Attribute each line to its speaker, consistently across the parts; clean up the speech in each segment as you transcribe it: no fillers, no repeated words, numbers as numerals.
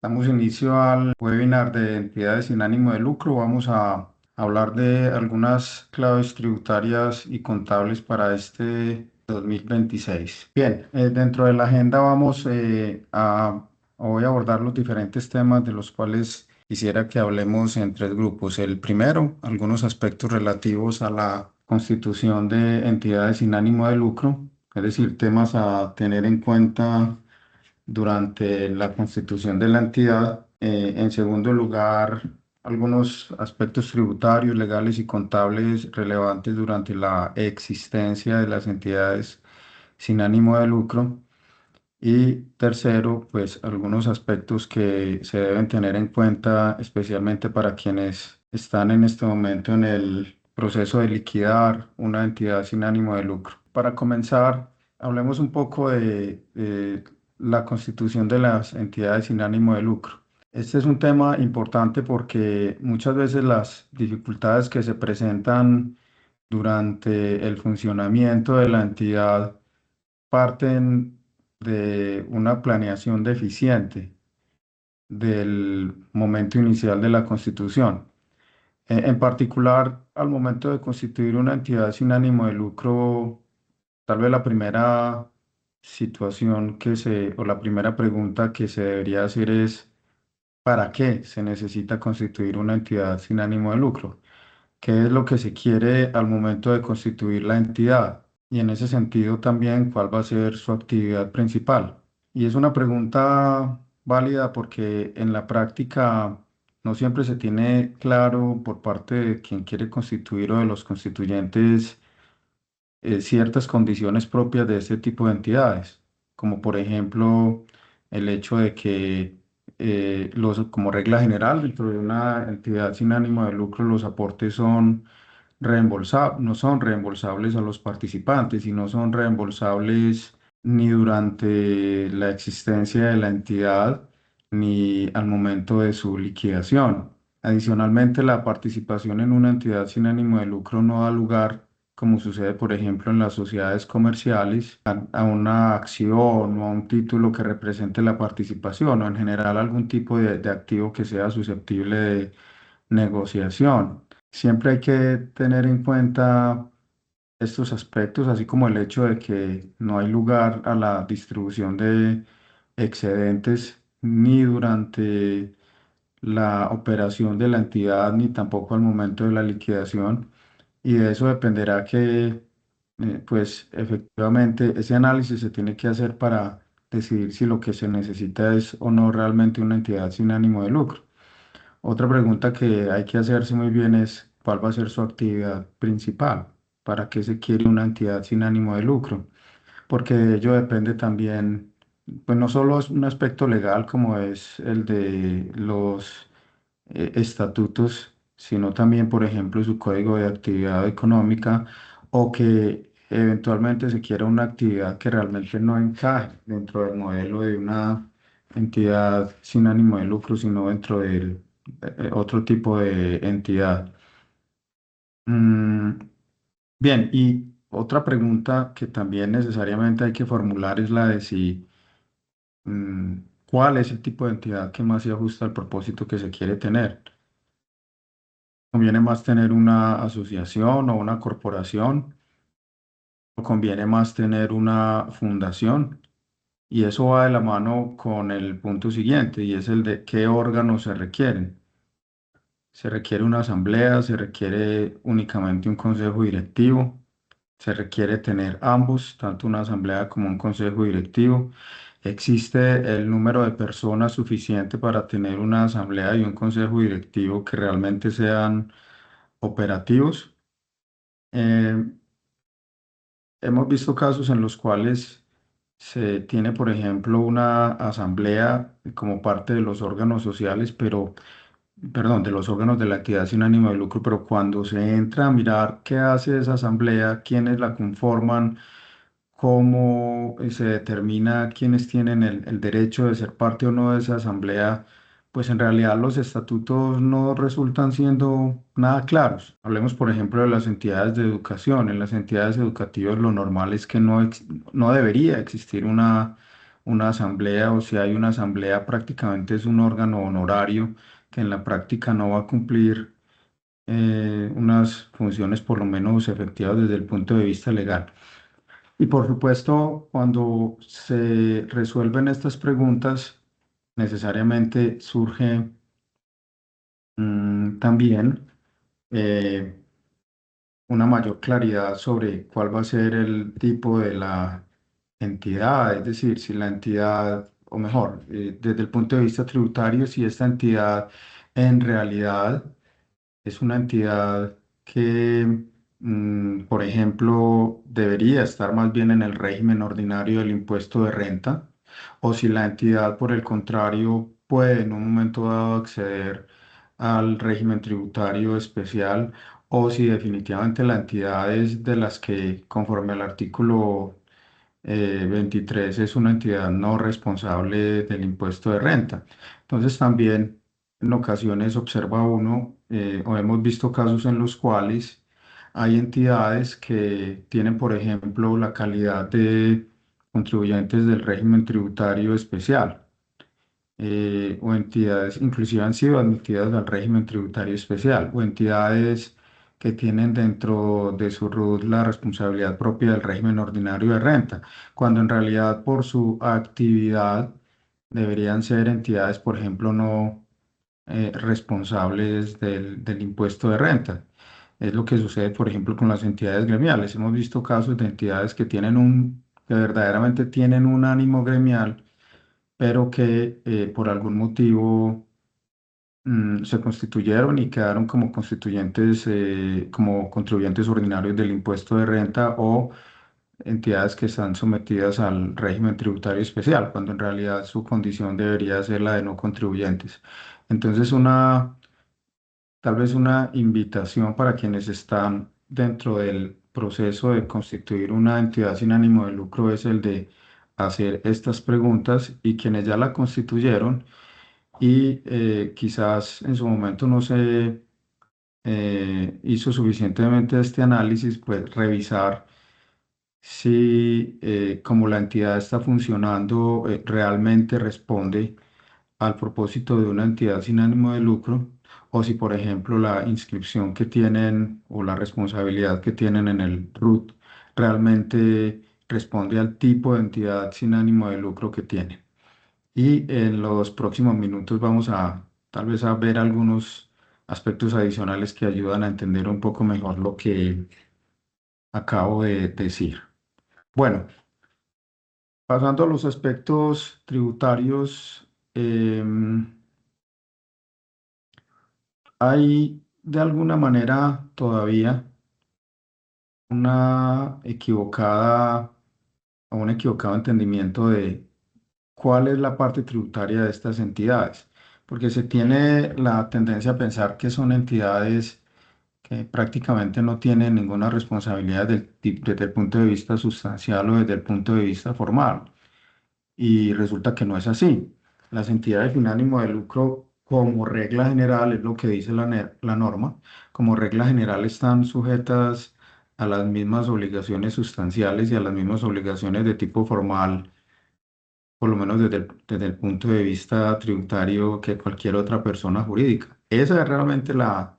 Speaker 1: Damos inicio al webinar de entidades sin ánimo de lucro. Vamos a hablar de algunas claves tributarias y contables para este 2026. Bien, dentro de la agenda voy a abordar los diferentes temas de los cuales quisiera que hablemos en tres grupos. El primero, algunos aspectos relativos a la constitución de entidades sin ánimo de lucro, es decir, temas a tener en cuenta durante la constitución de la entidad. En segundo lugar, algunos aspectos tributarios, legales y contables relevantes durante la existencia de las entidades sin ánimo de lucro. Y tercero, pues algunos aspectos que se deben tener en cuenta, especialmente para quienes están en este momento en el proceso de liquidar una entidad sin ánimo de lucro. Para comenzar, hablemos un poco de la constitución de las entidades sin ánimo de lucro. Este es un tema importante porque muchas veces las dificultades que se presentan durante el funcionamiento de la entidad parten de una planeación deficiente del momento inicial de la constitución. En particular, al momento de constituir una entidad sin ánimo de lucro, tal vez la primera situación o la primera pregunta que se debería hacer es: ¿para qué se necesita constituir una entidad sin ánimo de lucro? ¿Qué es lo que se quiere al momento de constituir la entidad? Y en ese sentido también, ¿cuál va a ser su actividad principal? Y es una pregunta válida porque en la práctica no siempre se tiene claro por parte de quien quiere constituir o de los constituyentes ciertas condiciones propias de este tipo de entidades, como por ejemplo el hecho de que como regla general dentro de una entidad sin ánimo de lucro los aportes no son reembolsables a los participantes y no son reembolsables ni durante la existencia de la entidad ni al momento de su liquidación. Adicionalmente, la participación en una entidad sin ánimo de lucro no da lugar, como sucede por ejemplo en las sociedades comerciales, a una acción o a un título que represente la participación o en general algún tipo de activo que sea susceptible de negociación. Siempre hay que tener en cuenta estos aspectos, así como el hecho de que no hay lugar a la distribución de excedentes ni durante la operación de la entidad, ni tampoco al momento de la liquidación. Y de eso dependerá pues efectivamente, ese análisis se tiene que hacer para decidir si lo que se necesita es o no realmente una entidad sin ánimo de lucro. Otra pregunta que hay que hacerse muy bien es: ¿cuál va a ser su actividad principal? ¿Para qué se quiere una entidad sin ánimo de lucro? Porque de ello depende también, pues no solo es un aspecto legal como es el de los estatutos, sino también, por ejemplo, su código de actividad económica, o que eventualmente se quiera una actividad que realmente no encaje dentro del modelo de una entidad sin ánimo de lucro, sino dentro del otro tipo de entidad. Mm, bien, y otra pregunta que también necesariamente hay que formular es la de si mm, cuál es el tipo de entidad que más se ajusta al propósito que se quiere tener. ¿Conviene más tener una asociación o una corporación? ¿O conviene más tener una fundación? Y eso va de la mano con el punto siguiente, y es el de qué órganos se requieren. ¿Se requiere una asamblea? ¿Se requiere únicamente un consejo directivo? ¿Se requiere tener ambos, tanto una asamblea como un consejo directivo? ¿Existe el número de personas suficiente para tener una asamblea y un consejo directivo que realmente sean operativos? Eh, Hemos visto casos en los cuales se tiene, por ejemplo, una asamblea como parte de los órganos sociales, perdón, de los órganos de la entidad sin ánimo de lucro, pero cuando se entra a mirar qué hace esa asamblea, quiénes la conforman, cómo se determina quiénes tienen el derecho de ser parte o no de esa asamblea, pues en realidad los estatutos no resultan siendo nada claros. Hablemos, por ejemplo, de las entidades de educación. En las entidades educativas lo normal es que no debería existir una asamblea o si hay una asamblea, prácticamente es un órgano honorario que en la práctica no va a cumplir unas funciones por lo menos efectivas desde el punto de vista legal. Y por supuesto, cuando se resuelven estas preguntas, necesariamente surge también eh, una mayor claridad sobre cuál va a ser el tipo de la entidad, es decir, si la entidad, o mejor, desde el punto de vista tributario, si esta entidad en realidad es una entidad que, por ejemplo, debería estar más bien en el régimen ordinario del impuesto de renta, o si la entidad, por el contrario, puede en un momento dado acceder al régimen tributario especial, o si definitivamente la entidad es de las que, conforme al artículo 23, es una entidad no responsable del impuesto de renta. Entonces también en ocasiones observa uno, o hemos visto casos en los cuales hay entidades que tienen, por ejemplo, la calidad de contribuyentes del régimen tributario especial, o entidades, inclusive han sido admitidas al régimen tributario especial, o entidades que tienen dentro de su RUT la responsabilidad propia del régimen ordinario de renta, cuando en realidad por su actividad deberían ser entidades, por ejemplo, no responsables del impuesto de renta. Es lo que sucede, por ejemplo, con las entidades gremiales. Hemos visto casos de entidades que tienen que verdaderamente tienen un ánimo gremial, pero que por algún motivo se constituyeron y quedaron como constituyentes, como contribuyentes ordinarios del impuesto de renta, o entidades que están sometidas al régimen tributario especial, cuando en realidad su condición debería ser la de no contribuyentes. Entonces, tal vez una invitación para quienes están dentro del proceso de constituir una entidad sin ánimo de lucro es el de hacer estas preguntas, y quienes ya la constituyeron y quizás en su momento no se hizo suficientemente este análisis, pues revisar si como la entidad está funcionando realmente responde al propósito de una entidad sin ánimo de lucro, o si por ejemplo la inscripción que tienen o la responsabilidad que tienen en el RUT realmente responde al tipo de entidad sin ánimo de lucro que tienen. Y en los próximos minutos vamos a tal vez a ver algunos aspectos adicionales que ayudan a entender un poco mejor lo que acabo de decir. Bueno, pasando a los aspectos tributarios, hay de alguna manera todavía una equivocada o un equivocado entendimiento de cuál es la parte tributaria de estas entidades, porque se tiene la tendencia a pensar que son entidades que prácticamente no tienen ninguna responsabilidad desde el punto de vista sustancial o desde el punto de vista formal. Y resulta que no es así. Las entidades sin ánimo de lucro, como regla general, es lo que dice la norma, como regla general están sujetas a las mismas obligaciones sustanciales y a las mismas obligaciones de tipo formal, por lo menos desde el punto de vista tributario, que cualquier otra persona jurídica. Esa es realmente la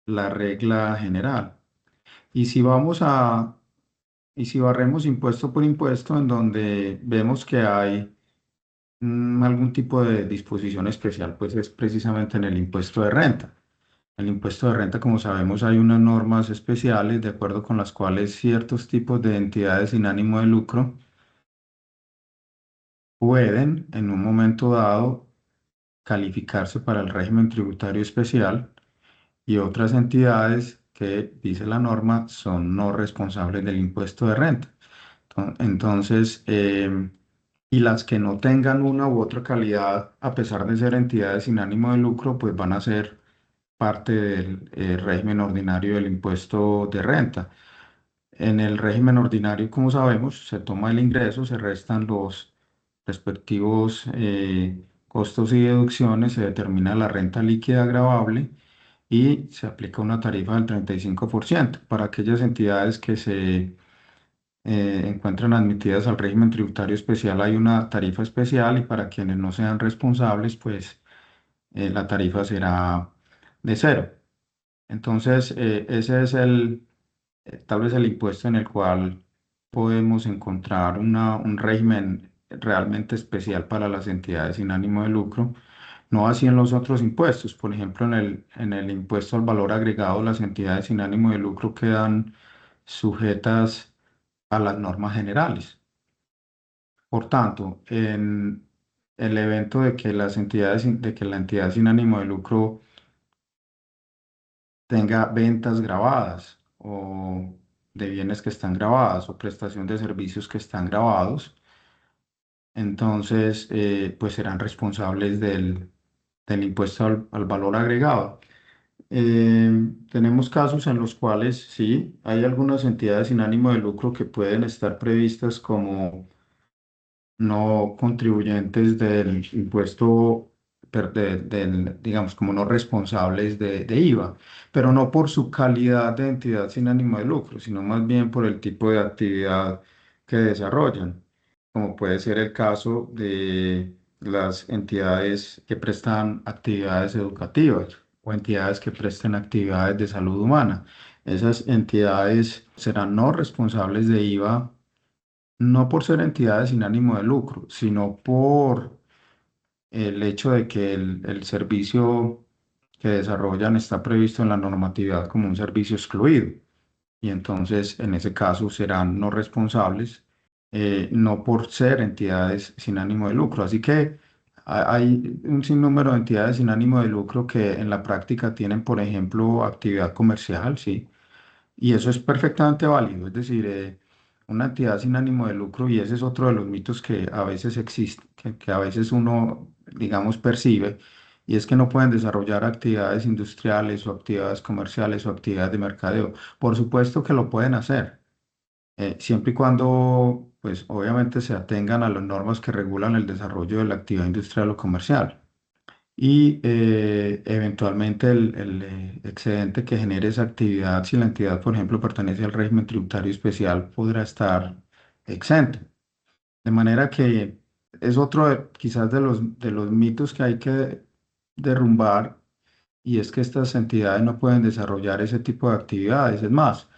Speaker 1: regla general. Y si vamos a, y si barremos impuesto por impuesto, en donde vemos que hay algún tipo de disposición especial, pues es precisamente en el impuesto de renta. El impuesto de renta, como sabemos, hay unas normas especiales de acuerdo con las cuales ciertos tipos de entidades sin ánimo de lucro pueden, en un momento dado, calificarse para el régimen tributario especial, y otras entidades que, dice la norma, son no responsables del impuesto de renta. Entonces, y las que no tengan una u otra calidad, a pesar de ser entidades sin ánimo de lucro, pues van a ser parte del régimen ordinario del impuesto de renta. En el régimen ordinario, como sabemos, se toma el ingreso, se restan los respectivos costos y deducciones, se determina la renta líquida gravable y se aplica una tarifa del 35% para aquellas entidades que se encuentran admitidas al régimen tributario especial, hay una tarifa especial y para quienes no sean responsables, pues la tarifa será de cero. Entonces, ese es tal vez el impuesto en el cual podemos encontrar un régimen realmente especial para las entidades sin ánimo de lucro. No así en los otros impuestos. Por ejemplo, en el impuesto al valor agregado, las entidades sin ánimo de lucro quedan sujetas a las normas generales. Por tanto, en el evento de que de que la entidad sin ánimo de lucro tenga ventas grabadas o de bienes que están grabadas o prestación de servicios que están grabados, entonces pues serán responsables del impuesto al valor agregado. Tenemos casos en los cuales sí, hay algunas entidades sin ánimo de lucro que pueden estar previstas como no contribuyentes del impuesto, digamos, como no responsables de IVA, pero no por su calidad de entidad sin ánimo de lucro, sino más bien por el tipo de actividad que desarrollan, como puede ser el caso de las entidades que prestan actividades educativas o entidades que presten actividades de salud humana. Esas entidades serán no responsables de IVA no por ser entidades sin ánimo de lucro, sino por el hecho de que el servicio que desarrollan está previsto en la normatividad como un servicio excluido. Y entonces, en ese caso, serán no responsables, no por ser entidades sin ánimo de lucro. Así que hay un sinnúmero de entidades sin ánimo de lucro que en la práctica tienen, por ejemplo, actividad comercial, ¿sí? Y eso es perfectamente válido, es decir, una entidad sin ánimo de lucro, y ese es otro de los mitos que a veces existe, que a veces uno, digamos, percibe, y es que no pueden desarrollar actividades industriales o actividades comerciales o actividades de mercadeo. Por supuesto que lo pueden hacer, siempre y cuando, pues, obviamente se atengan a las normas que regulan el desarrollo de la actividad industrial o comercial y eventualmente el excedente que genere esa actividad, si la entidad, por ejemplo, pertenece al régimen tributario especial, podrá estar exento. De manera que es otro quizás de los mitos que hay que derrumbar y es que estas entidades no pueden desarrollar ese tipo de actividades. Es más,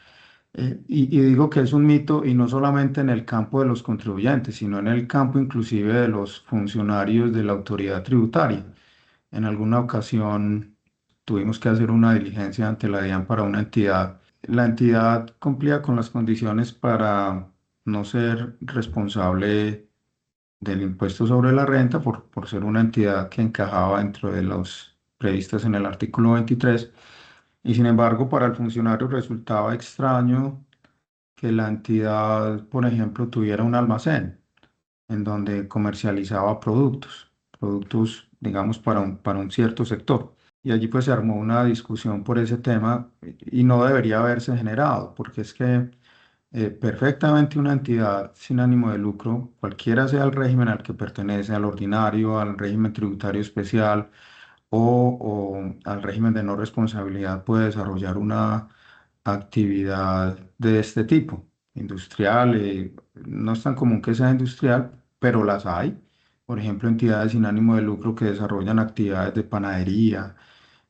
Speaker 1: y digo que es un mito y no solamente en el campo de los contribuyentes, sino en el campo inclusive de los funcionarios de la autoridad tributaria. En alguna ocasión tuvimos que hacer una diligencia ante la DIAN para una entidad. La entidad cumplía con las condiciones para no ser responsable del impuesto sobre la renta por ser una entidad que encajaba dentro de los previstas en el artículo 23. Y sin embargo, para el funcionario resultaba extraño que la entidad, por ejemplo, tuviera un almacén en donde comercializaba productos, digamos, para un cierto sector. Y allí pues se armó una discusión por ese tema y no debería haberse generado, porque es que perfectamente una entidad sin ánimo de lucro, cualquiera sea el régimen al que pertenece, al ordinario, al régimen tributario especial o al régimen de no responsabilidad, puede desarrollar una actividad de este tipo, industrial. No es tan común que sea industrial, pero las hay. Por ejemplo, entidades sin ánimo de lucro que desarrollan actividades de panadería,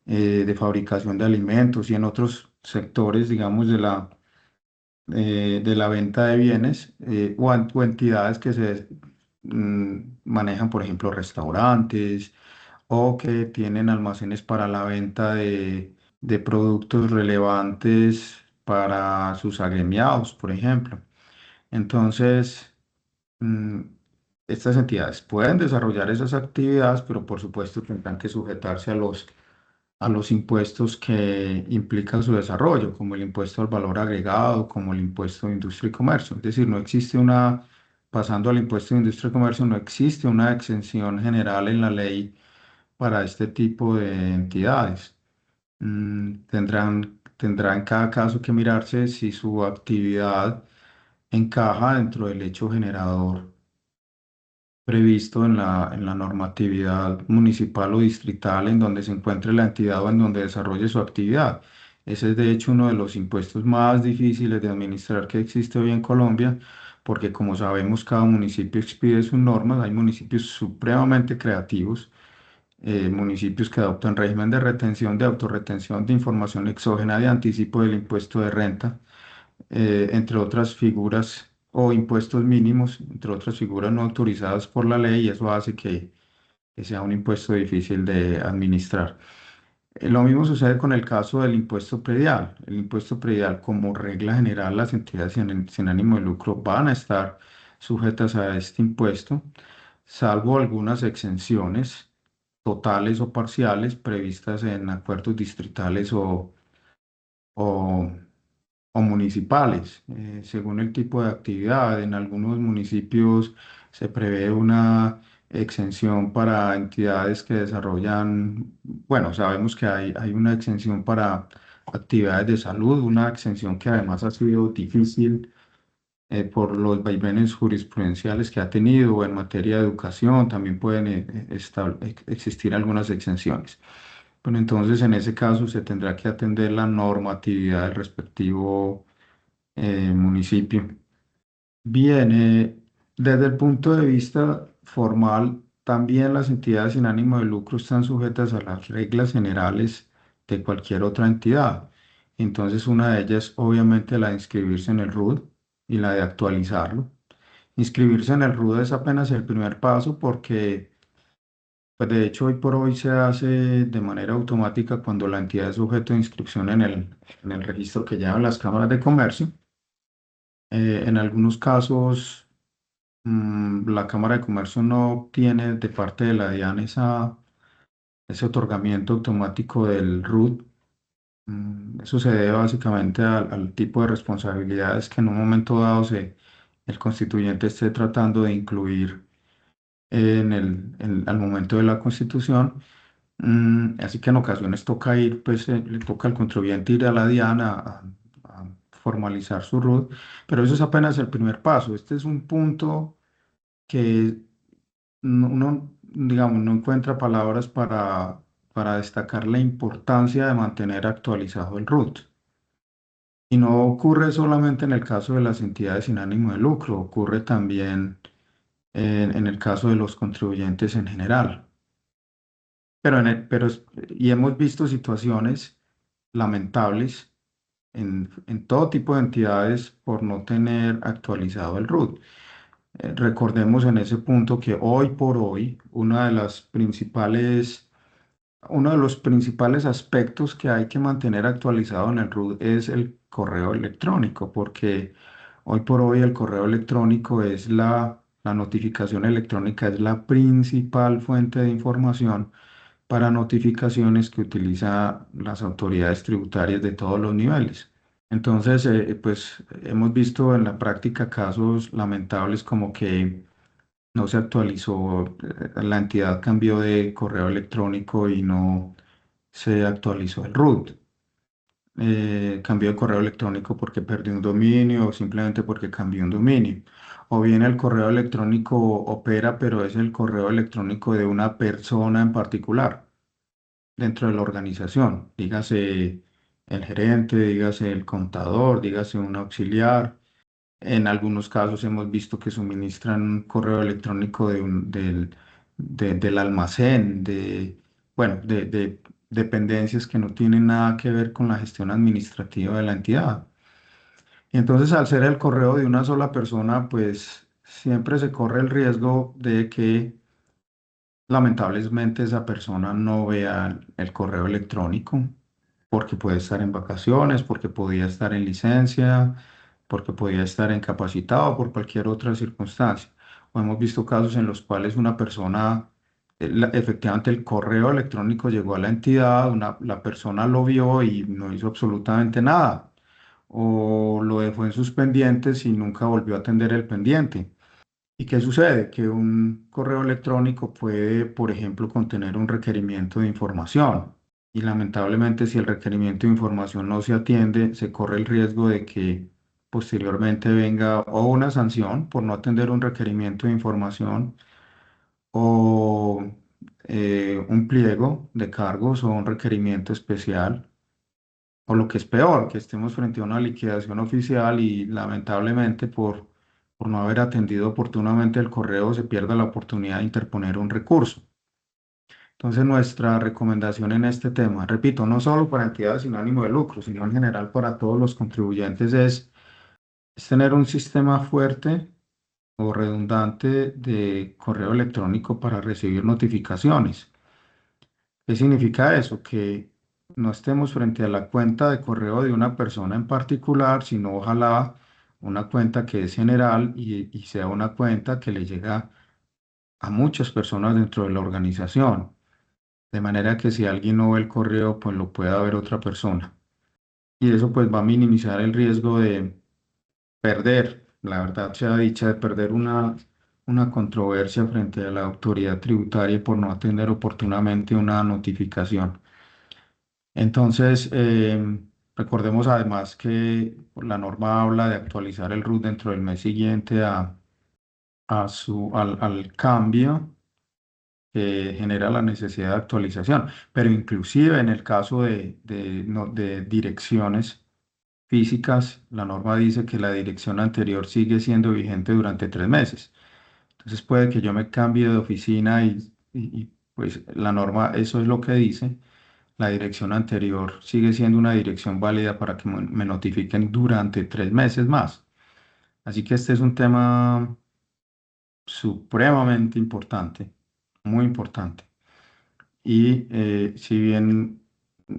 Speaker 1: de fabricación de alimentos y en otros sectores, digamos, de la venta de bienes, o entidades que se manejan, por ejemplo, restaurantes o que tienen almacenes para la venta de productos relevantes para sus agremiados, por ejemplo. Entonces, mm, estas entidades pueden desarrollar esas actividades, pero por supuesto tendrán que sujetarse a los impuestos que implican su desarrollo, como el impuesto al valor agregado, como el impuesto de industria y comercio. Es decir, pasando al impuesto de industria y comercio, no existe una exención general en la ley para este tipo de entidades. Tendrá en cada caso que mirarse si su actividad encaja dentro del hecho generador previsto en la normatividad municipal o distrital en donde se encuentre la entidad o en donde desarrolle su actividad. Ese es de hecho uno de los impuestos más difíciles de administrar que existe hoy en Colombia, porque como sabemos, cada municipio expide sus normas. Hay municipios supremamente creativos, municipios que adoptan régimen de retención, de autorretención de información exógena, de anticipo del impuesto de renta, entre otras figuras, o impuestos mínimos, entre otras figuras no autorizadas por la ley, y eso hace que sea un impuesto difícil de administrar. Lo mismo sucede con el caso del impuesto predial. El impuesto predial, como regla general, las entidades sin ánimo de lucro van a estar sujetas a este impuesto, salvo algunas exenciones totales o parciales previstas en acuerdos distritales o, o municipales, según el tipo de actividad. En algunos municipios se prevé una exención para entidades que desarrollan, bueno, sabemos que hay una exención para actividades de salud, una exención que además ha sido difícil por los vaivenes jurisprudenciales que ha tenido. O en materia de educación también pueden existir algunas exenciones. Pero entonces en ese caso se tendrá que atender la normatividad del respectivo municipio. Bien, desde el punto de vista formal, también las entidades sin ánimo de lucro están sujetas a las reglas generales de cualquier otra entidad. Entonces, una de ellas, obviamente, la de inscribirse en el RUD y la de actualizarlo. Inscribirse en el RUD es apenas el primer paso, porque, pues, de hecho, hoy por hoy se hace de manera automática cuando la entidad es sujeto de inscripción en el registro que llevan las cámaras de comercio. En algunos casos, la Cámara de Comercio no obtiene de parte de la DIAN ese otorgamiento automático del RUT. Eso se debe básicamente al tipo de responsabilidades que en un momento dado el constituyente esté tratando de incluir al momento de la constitución. Así que en ocasiones toca ir, pues le toca al contribuyente ir a la DIAN a formalizar su RUT, pero eso es apenas el primer paso. Este es un punto que uno, digamos, no encuentra palabras para destacar la importancia de mantener actualizado el RUT. Y no ocurre solamente en el caso de las entidades sin ánimo de lucro, ocurre también en el caso de los contribuyentes en general. Y hemos visto situaciones lamentables en todo tipo de entidades por no tener actualizado el RUT. Recordemos en ese punto que hoy por hoy uno de los principales aspectos que hay que mantener actualizado en el RUT es el correo electrónico, porque hoy por hoy el correo electrónico es la notificación electrónica es la principal fuente de información para notificaciones que utilizan las autoridades tributarias de todos los niveles. Entonces, pues hemos visto en la práctica casos lamentables como que no se actualizó, la entidad cambió de correo electrónico y no se actualizó el root. Cambió de correo electrónico porque perdió un dominio o simplemente porque cambió un dominio. O bien el correo electrónico opera, pero es el correo electrónico de una persona en particular dentro de la organización. Dígase el gerente, dígase el contador, dígase un auxiliar. En algunos casos hemos visto que suministran un correo electrónico del almacén, bueno, de dependencias que no tienen nada que ver con la gestión administrativa de la entidad. Y entonces, al ser el correo de una sola persona, pues siempre se corre el riesgo de que lamentablemente esa persona no vea el correo electrónico, porque puede estar en vacaciones, porque podía estar en licencia, porque podía estar incapacitado por cualquier otra circunstancia. O hemos visto casos en los cuales una persona, efectivamente el correo electrónico llegó a la entidad, la persona lo vio y no hizo absolutamente nada, o lo dejó en sus pendientes y nunca volvió a atender el pendiente. ¿Y qué sucede? Que un correo electrónico puede, por ejemplo, contener un requerimiento de información. Y lamentablemente, si el requerimiento de información no se atiende, se corre el riesgo de que posteriormente venga o una sanción por no atender un requerimiento de información, o un pliego de cargos o un requerimiento especial, o lo que es peor, que estemos frente a una liquidación oficial y lamentablemente por no haber atendido oportunamente el correo se pierda la oportunidad de interponer un recurso. Entonces, nuestra recomendación en este tema, repito, no solo para entidades sin ánimo de lucro, sino en general para todos los contribuyentes, es tener un sistema fuerte o redundante de correo electrónico para recibir notificaciones. ¿Qué significa eso? Que no estemos frente a la cuenta de correo de una persona en particular, sino ojalá una cuenta que es general y sea una cuenta que le llega a muchas personas dentro de la organización. De manera que si alguien no ve el correo, pues lo pueda ver otra persona. Y eso pues va a minimizar el riesgo de perder, la verdad sea dicha, de perder una controversia frente a la autoridad tributaria por no atender oportunamente una notificación. Entonces, recordemos además que la norma habla de actualizar el RUT dentro del mes siguiente al cambio que genera la necesidad de actualización. Pero inclusive en el caso de direcciones físicas, la norma dice que la dirección anterior sigue siendo vigente durante 3 meses. Entonces puede que yo me cambie de oficina pues la norma, eso es lo que dice. La dirección anterior sigue siendo una dirección válida para que me notifiquen durante 3 meses más. Así que este es un tema supremamente importante, muy importante. Y si bien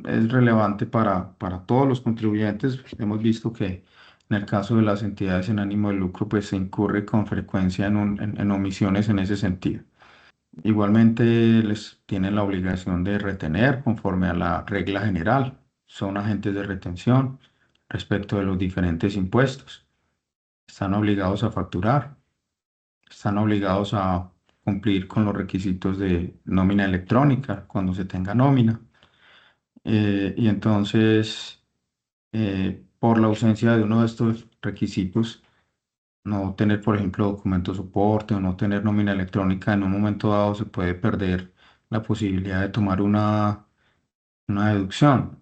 Speaker 1: es relevante para todos los contribuyentes, hemos visto que en el caso de las entidades en ánimo de lucro, pues se incurre con frecuencia en omisiones en ese sentido. Igualmente les tienen la obligación de retener conforme a la regla general. Son agentes de retención respecto de los diferentes impuestos. Están obligados a facturar, están obligados a cumplir con los requisitos de nómina electrónica cuando se tenga nómina. Y entonces, por la ausencia de uno de estos requisitos, no tener, por ejemplo, documento soporte o no tener nómina electrónica, en un momento dado se puede perder la posibilidad de tomar una deducción.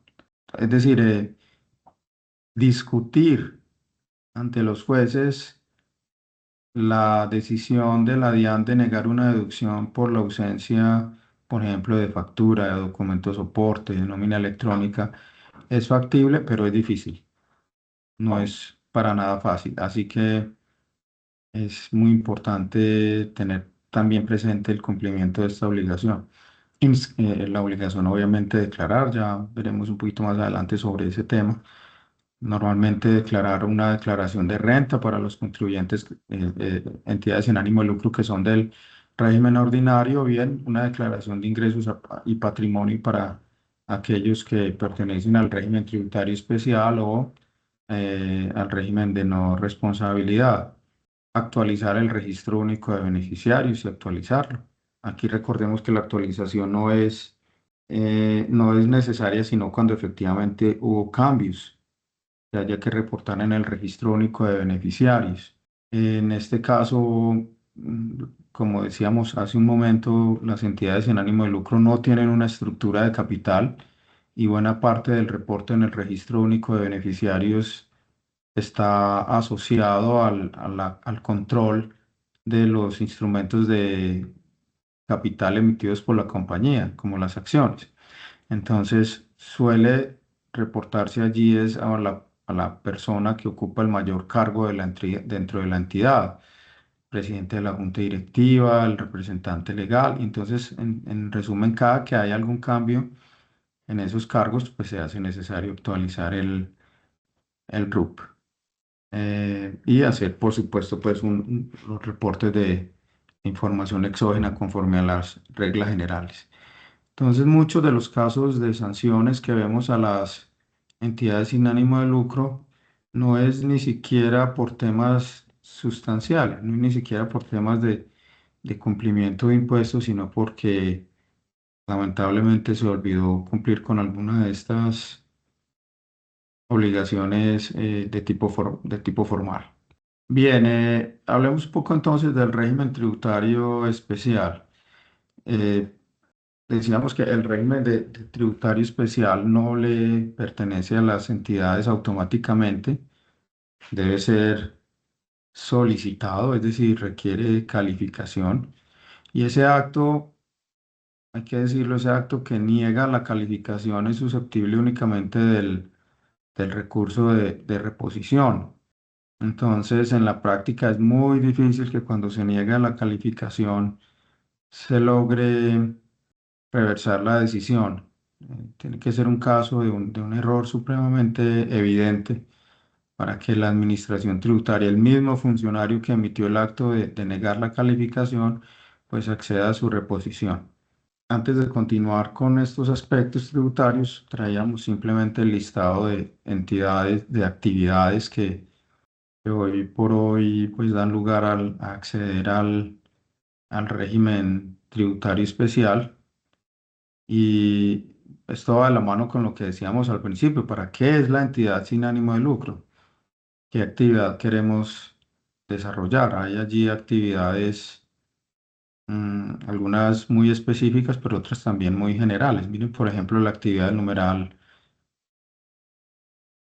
Speaker 1: Es decir, discutir ante los jueces la decisión de la DIAN de negar una deducción por la ausencia, por ejemplo, de factura, de documento soporte, de nómina electrónica, es factible, pero es difícil. No es para nada fácil. Así que es muy importante tener también presente el cumplimiento de esta obligación. La obligación, obviamente, de declarar, ya veremos un poquito más adelante sobre ese tema. Normalmente declarar una declaración de renta para los contribuyentes, entidades sin ánimo de lucro que son del régimen ordinario, o bien una declaración de ingresos y patrimonio para aquellos que pertenecen al régimen tributario especial o al régimen de no responsabilidad. Actualizar el registro único de beneficiarios y actualizarlo. Aquí recordemos que la actualización no es necesaria sino cuando efectivamente hubo cambios que haya que reportar en el registro único de beneficiarios. En este caso, como decíamos hace un momento, las entidades sin ánimo de lucro no tienen una estructura de capital y buena parte del reporte en el registro único de beneficiarios está asociado al control de los instrumentos de capital emitidos por la compañía, como las acciones. Entonces, suele reportarse allí es a la persona que ocupa el mayor cargo dentro de la entidad, presidente de la junta directiva, el representante legal. Entonces, en resumen, cada que hay algún cambio en esos cargos, pues se hace necesario actualizar el RUP. Y hacer, por supuesto, pues los reportes de información exógena conforme a las reglas generales. Entonces, muchos de los casos de sanciones que vemos a las entidades sin ánimo de lucro no es ni siquiera por temas sustanciales, no es ni siquiera por temas de cumplimiento de impuestos, sino porque lamentablemente se olvidó cumplir con alguna de estas obligaciones de tipo formal. Bien, hablemos un poco entonces del régimen tributario especial. Eh, decíamos que el régimen de tributario especial no le pertenece a las entidades automáticamente, debe ser solicitado, es decir, requiere calificación. Y ese acto, hay que decirlo, ese acto que niega la calificación es susceptible únicamente del recurso de reposición. Entonces, en la práctica es muy difícil que cuando se niega la calificación se logre reversar la decisión. Tiene que ser un caso de un error supremamente evidente para que la administración tributaria, el mismo funcionario que emitió el acto de negar la calificación, pues acceda a su reposición. Antes de continuar con estos aspectos tributarios, traíamos simplemente el listado de entidades, de actividades que hoy por hoy pues dan lugar a acceder al régimen tributario especial. Y esto va de la mano con lo que decíamos al principio, ¿para qué es la entidad sin ánimo de lucro? ¿Qué actividad queremos desarrollar? Hay allí actividades, algunas muy específicas, pero otras también muy generales. Miren, por ejemplo, la actividad del numeral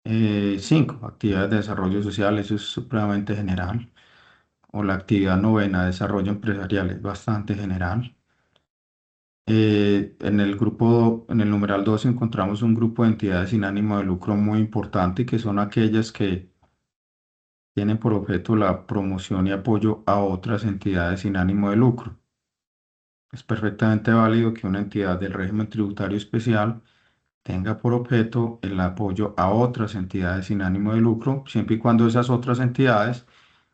Speaker 1: 5, actividades de desarrollo social, eso es supremamente general. O la actividad novena, desarrollo empresarial, es bastante general. En el grupo, en el numeral 2 encontramos un grupo de entidades sin ánimo de lucro muy importante, que son aquellas que tienen por objeto la promoción y apoyo a otras entidades sin ánimo de lucro. Es perfectamente válido que una entidad del régimen tributario especial tenga por objeto el apoyo a otras entidades sin ánimo de lucro, siempre y cuando esas otras entidades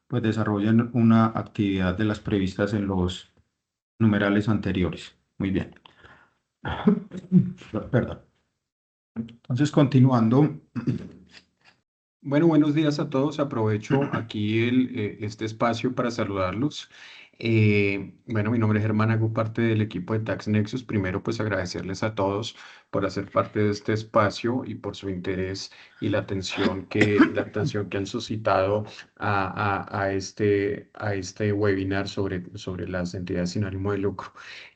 Speaker 1: pues desarrollen una actividad de las previstas en los numerales anteriores. Muy bien. Perdón. Entonces, continuando.
Speaker 2: Bueno, buenos días a todos. Aprovecho aquí este espacio para saludarlos. Bueno, mi nombre es Germán, hago parte del equipo de Tax Nexus. Primero, pues agradecerles a todos por hacer parte de este espacio y por su interés y la atención que han suscitado a este webinar sobre las entidades sin ánimo de lucro.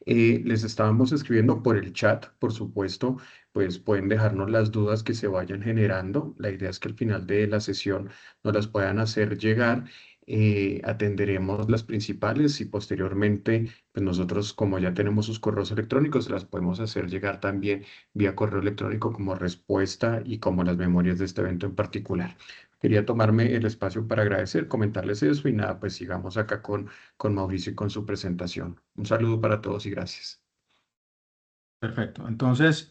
Speaker 2: Les estábamos escribiendo por el chat, por supuesto, pues pueden dejarnos las dudas que se vayan generando. La idea es que al final de la sesión nos las puedan hacer llegar. Atenderemos las principales y posteriormente, pues nosotros como ya tenemos sus correos electrónicos, se las podemos hacer llegar también vía correo electrónico como respuesta y como las memorias de este evento en particular. Quería tomarme el espacio para agradecer, comentarles eso y nada, pues sigamos acá con Mauricio y con su presentación. Un saludo para todos y gracias.
Speaker 1: Perfecto. Entonces,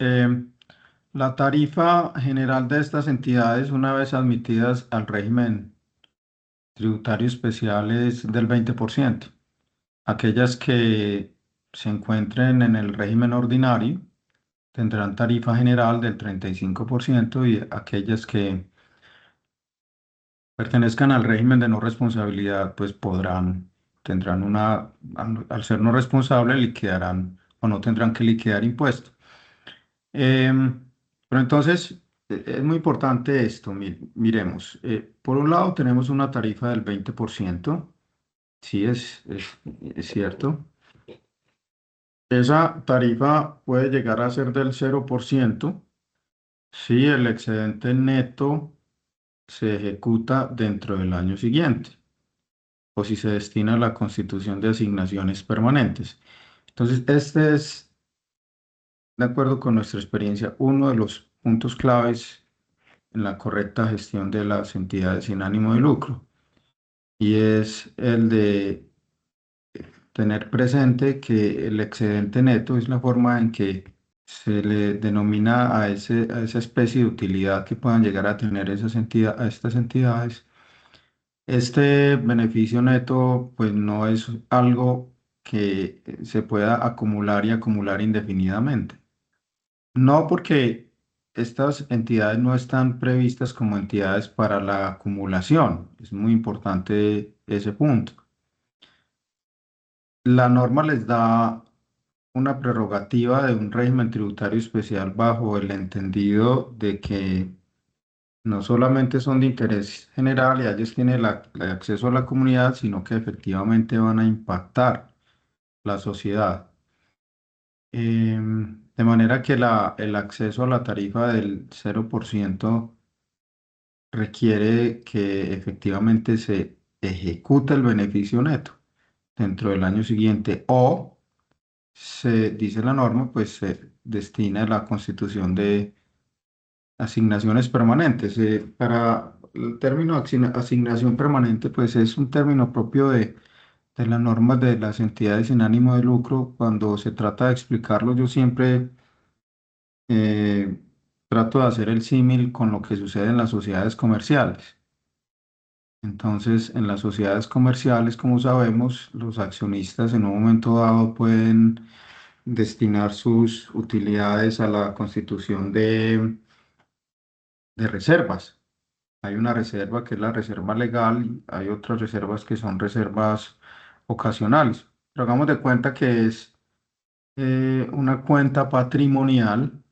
Speaker 1: la tarifa general de estas entidades, una vez admitidas al régimen tributario especial, es del 20%. Aquellas que se encuentren en el régimen ordinario tendrán tarifa general del 35% y aquellas que pertenezcan al régimen de no responsabilidad, pues tendrán al ser no responsable, liquidarán o no tendrán que liquidar impuestos. Pero entonces, es muy importante esto, miremos. Por un lado tenemos una tarifa del 20%, sí es cierto. Esa tarifa puede llegar a ser del 0% si el excedente neto se ejecuta dentro del año siguiente o si se destina a la constitución de asignaciones permanentes. Entonces, este es, de acuerdo con nuestra experiencia, uno de los puntos claves en la correcta gestión de las entidades sin ánimo de lucro, y es el de tener presente que el excedente neto es la forma en que se le denomina a esa especie de utilidad que puedan llegar a tener a estas entidades. Este beneficio neto, pues no es algo que se pueda acumular y acumular indefinidamente. No, porque estas entidades no están previstas como entidades para la acumulación. Es muy importante ese punto. La norma les da una prerrogativa de un régimen tributario especial bajo el entendido de que no solamente son de interés general y ellos tienen el acceso a la comunidad, sino que efectivamente van a impactar la sociedad. De manera que el acceso a la tarifa del 0% requiere que efectivamente se ejecute el beneficio neto dentro del año siguiente o se dice la norma, pues se destina a la constitución de asignaciones permanentes. Para el término asignación permanente, pues es un término propio de las normas de las entidades sin ánimo de lucro. Cuando se trata de explicarlo, yo siempre eh, trato de hacer el símil con lo que sucede en las sociedades comerciales. Entonces, en las sociedades comerciales, como sabemos, los accionistas en un momento dado pueden destinar sus utilidades a la constitución de reservas. Hay una reserva que es la reserva legal y hay otras reservas que son reservas ocasionales. Pero hagamos de cuenta que es una cuenta patrimonial,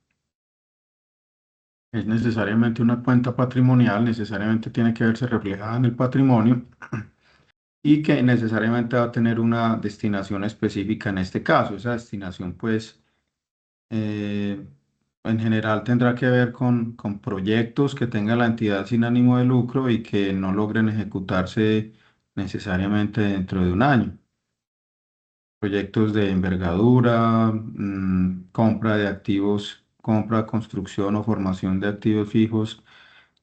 Speaker 1: es necesariamente una cuenta patrimonial, necesariamente tiene que verse reflejada en el patrimonio y que necesariamente va a tener una destinación específica en este caso. Esa destinación, pues, eh, en general tendrá que ver con proyectos que tenga la entidad sin ánimo de lucro y que no logren ejecutarse necesariamente dentro de un año. Proyectos de envergadura, compra de activos, compra, construcción o formación de activos fijos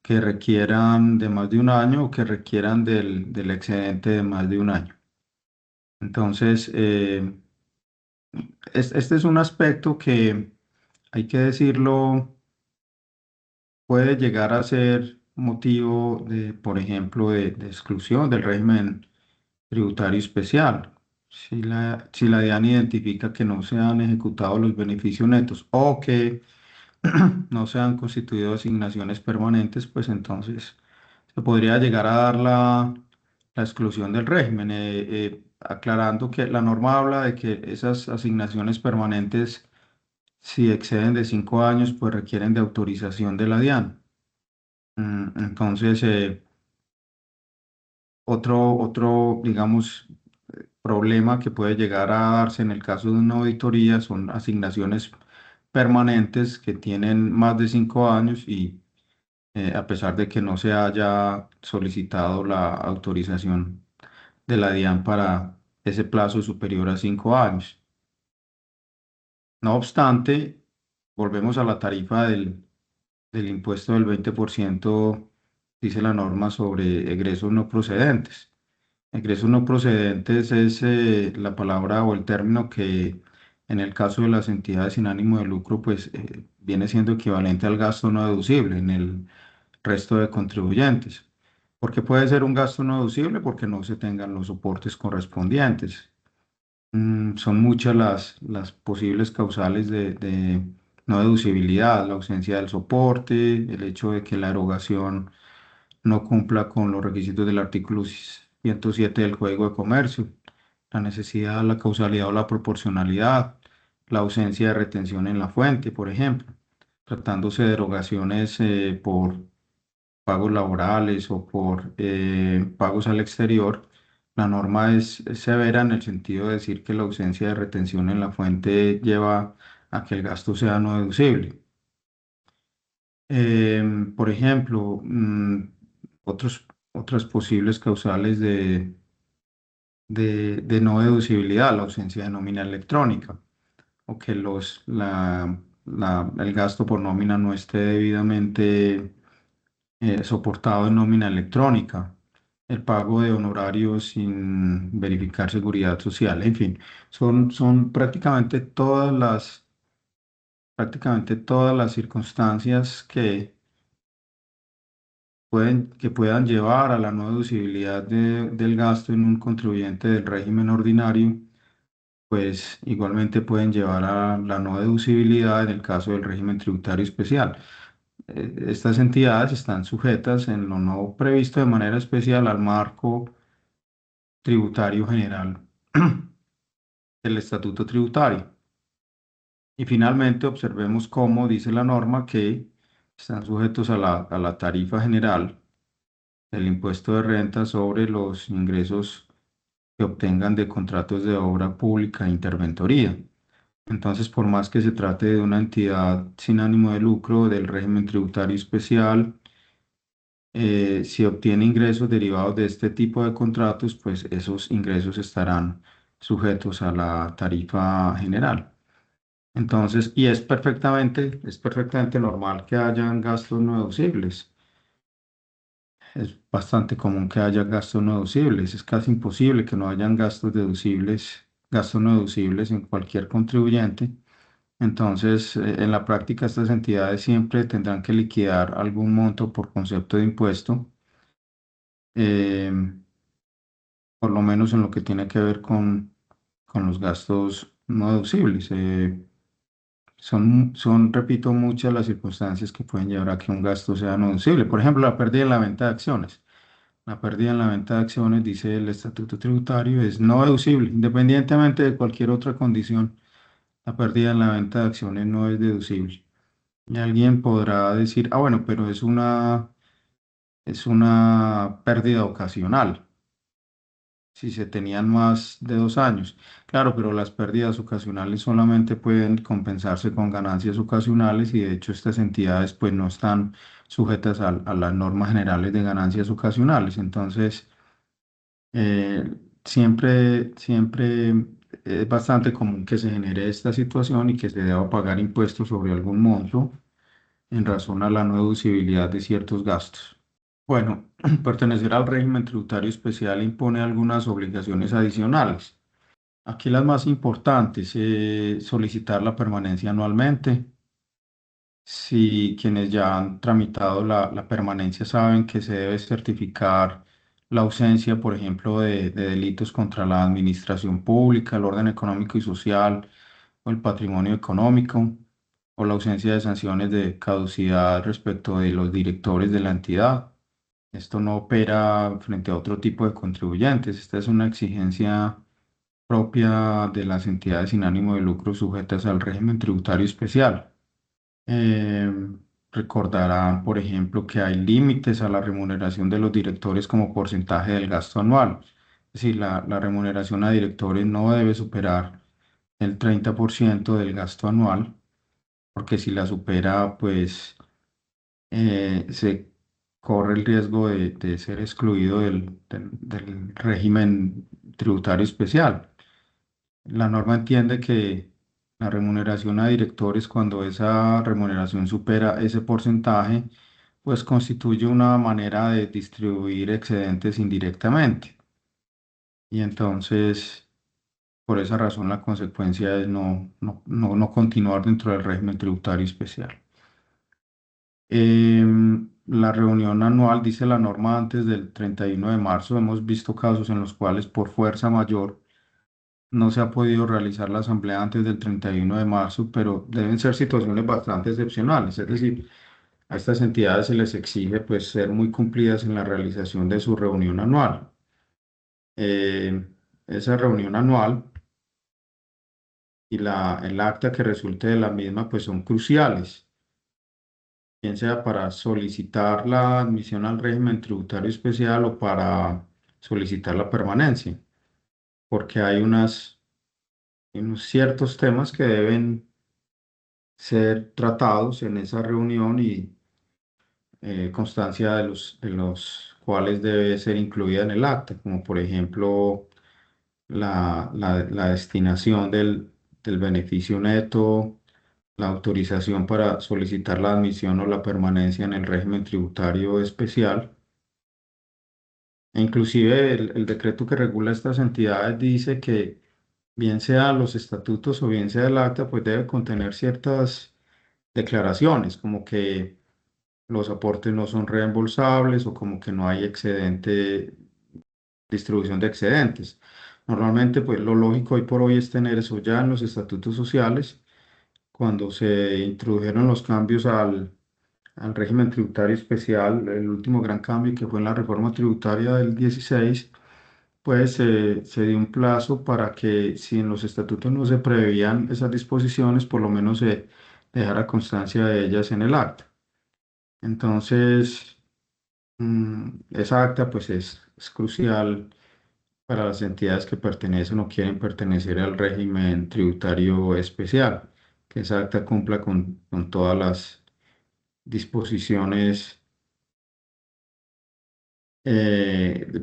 Speaker 1: que requieran de más de un año o que requieran del excedente de más de un año. Entonces, este es un aspecto que, hay que decirlo, puede llegar a ser motivo de, por ejemplo, de exclusión del régimen tributario especial. Si la DIAN identifica que no se han ejecutado los beneficios netos o que no se han constituido asignaciones permanentes, pues entonces se podría llegar a dar la exclusión del régimen, aclarando que la norma habla de que esas asignaciones permanentes, si exceden de 5 años, pues requieren de autorización de la DIAN. Entonces, digamos, problema que puede llegar a darse en el caso de una auditoría son asignaciones permanentes que tienen más de 5 años y a pesar de que no se haya solicitado la autorización de la DIAN para ese plazo superior a 5 años. No obstante, volvemos a la tarifa del impuesto del 20%, dice la norma sobre egresos no procedentes. Egresos no procedentes es la palabra o el término que en el caso de las entidades sin ánimo de lucro, pues viene siendo equivalente al gasto no deducible en el resto de contribuyentes. ¿Por qué puede ser un gasto no deducible? Porque no se tengan los soportes correspondientes. Son muchas las posibles causales de no deducibilidad, la ausencia del soporte, el hecho de que la erogación no cumpla con los requisitos del artículo 107 del Código de Comercio, la necesidad, la causalidad o la proporcionalidad, la ausencia de retención en la fuente, por ejemplo, tratándose de erogaciones por pagos laborales o por pagos al exterior. La norma es severa en el sentido de decir que la ausencia de retención en la fuente lleva a que el gasto sea no deducible. Por ejemplo, otras posibles causales de no deducibilidad, la ausencia de nómina electrónica o que el gasto por nómina no esté debidamente soportado en nómina electrónica, el pago de honorarios sin verificar seguridad social, en fin, son prácticamente todas las circunstancias que puedan llevar a la no deducibilidad del gasto en un contribuyente del régimen ordinario, pues igualmente pueden llevar a la no deducibilidad en el caso del régimen tributario especial. Estas entidades están sujetas en lo no previsto de manera especial al marco tributario general del Estatuto Tributario. Y finalmente observemos cómo dice la norma que están sujetos a la tarifa general del impuesto de renta sobre los ingresos que obtengan de contratos de obra pública e interventoría. Entonces, por más que se trate de una entidad sin ánimo de lucro del régimen tributario especial, si obtiene ingresos derivados de este tipo de contratos, pues esos ingresos estarán sujetos a la tarifa general. Entonces, y es perfectamente normal que hayan gastos no deducibles. Es bastante común que haya gastos no deducibles. Es casi imposible que no hayan gastos no deducibles en cualquier contribuyente. Entonces, en la práctica, estas entidades siempre tendrán que liquidar algún monto por concepto de impuesto, eh, por lo menos en lo que tiene que ver con los gastos no deducibles. Repito, muchas las circunstancias que pueden llevar a que un gasto sea no deducible. Por ejemplo, la pérdida en la venta de acciones. La pérdida en la venta de acciones, dice el estatuto tributario, es no deducible, independientemente de cualquier otra condición. La pérdida en la venta de acciones no es deducible. Y alguien podrá decir, ah, bueno, pero es una pérdida ocasional, si se tenían más de 2 años. Claro, pero las pérdidas ocasionales solamente pueden compensarse con ganancias ocasionales y de hecho estas entidades pues no están sujetas a las normas generales de ganancias ocasionales. Entonces, Eh, siempre es bastante común que se genere esta situación y que se deba pagar impuestos sobre algún monto en razón a la no deducibilidad de ciertos gastos. Bueno, pertenecer al régimen tributario especial impone algunas obligaciones adicionales. Aquí las más importantes, solicitar la permanencia anualmente. Si quienes ya han tramitado la permanencia saben que se debe certificar la ausencia, por ejemplo, de delitos contra la administración pública, el orden económico y social o el patrimonio económico, o la ausencia de sanciones de caducidad respecto de los directores de la entidad. Esto no opera frente a otro tipo de contribuyentes. Esta es una exigencia propia de las entidades sin ánimo de lucro sujetas al régimen tributario especial. Eh, Recordarán, por ejemplo, que hay límites a la remuneración de los directores como porcentaje del gasto anual. Es decir, la remuneración a directores no debe superar el 30% del gasto anual, porque si la supera, pues se corre el riesgo de ser excluido del régimen tributario especial. La norma entiende que la remuneración a directores, cuando esa remuneración supera ese porcentaje, pues constituye una manera de distribuir excedentes indirectamente. Y entonces, por esa razón, la consecuencia es no continuar dentro del régimen tributario especial. La reunión anual, dice la norma, antes del 31 de marzo. Hemos visto casos en los cuales por fuerza mayor no se ha podido realizar la asamblea antes del 31 de marzo, pero deben ser situaciones bastante excepcionales. Es decir, a estas entidades se les exige pues ser muy cumplidas en la realización de su reunión anual. Eh, Esa reunión anual y el acta que resulte de la misma pues son cruciales, bien sea para solicitar la admisión al régimen tributario especial o para solicitar la permanencia, porque hay unos ciertos temas que deben ser tratados en esa reunión y constancia de los cuales debe ser incluida en el acta, como por ejemplo la destinación del beneficio neto, la autorización para solicitar la admisión o la permanencia en el régimen tributario especial. E inclusive el decreto que regula estas entidades dice que bien sea los estatutos o bien sea el acta, pues debe contener ciertas declaraciones, como que los aportes no son reembolsables o como que no hay distribución de excedentes. Normalmente, pues lo lógico hoy por hoy es tener eso ya en los estatutos sociales. Cuando se introdujeron los cambios al régimen tributario especial, el último gran cambio que fue en la reforma tributaria del 16, pues se dio un plazo para que si en los estatutos no se preveían esas disposiciones, por lo menos se dejara constancia de ellas en el acta. Entonces, esa acta pues es crucial para las entidades que pertenecen o quieren pertenecer al régimen tributario especial, que esa acta cumpla con todas las disposiciones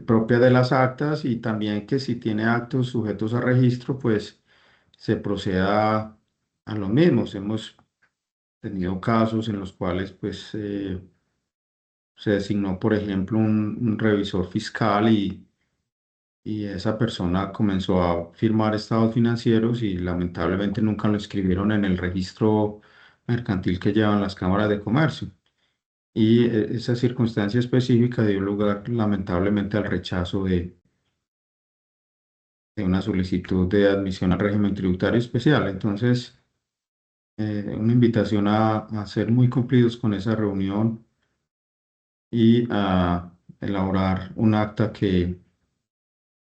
Speaker 1: propias de las actas y también que si tiene actos sujetos a registro, pues se proceda a los mismos. Hemos tenido casos en los cuales pues se designó, por ejemplo, un revisor fiscal y esa persona comenzó a firmar estados financieros y lamentablemente nunca lo escribieron en el registro mercantil que llevan las cámaras de comercio. Y esa circunstancia específica dio lugar lamentablemente al rechazo de una solicitud de admisión al régimen tributario especial. Entonces, una invitación a ser muy cumplidos con esa reunión y a elaborar un acta que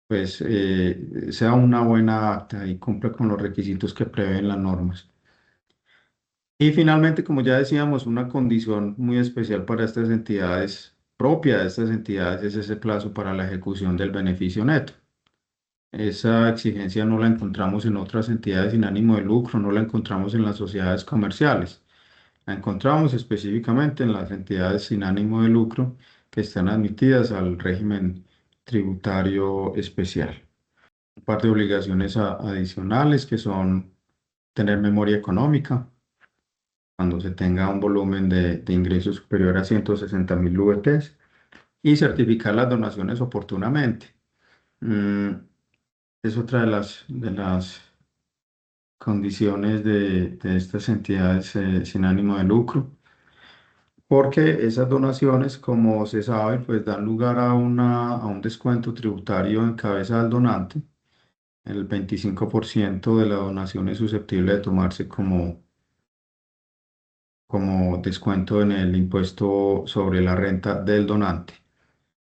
Speaker 1: pues sea una buena acta y cumpla con los requisitos que prevén las normas. Y finalmente, como ya decíamos, una condición muy especial para estas entidades, propia de estas entidades, es ese plazo para la ejecución del beneficio neto. Esa exigencia no la encontramos en otras entidades sin ánimo de lucro, no la encontramos en las sociedades comerciales. La encontramos específicamente en las entidades sin ánimo de lucro que están admitidas al régimen tributario especial. Un par de obligaciones adicionales que son tener memoria económica cuando se tenga un volumen de ingresos superior a 160.000 VTs y certificar las donaciones oportunamente. Mm, es otra de las condiciones de estas entidades sin ánimo de lucro, porque esas donaciones, como se sabe, pues dan lugar a un descuento tributario en cabeza del donante. El 25% de la donación es susceptible de tomarse como descuento en el impuesto sobre la renta del donante.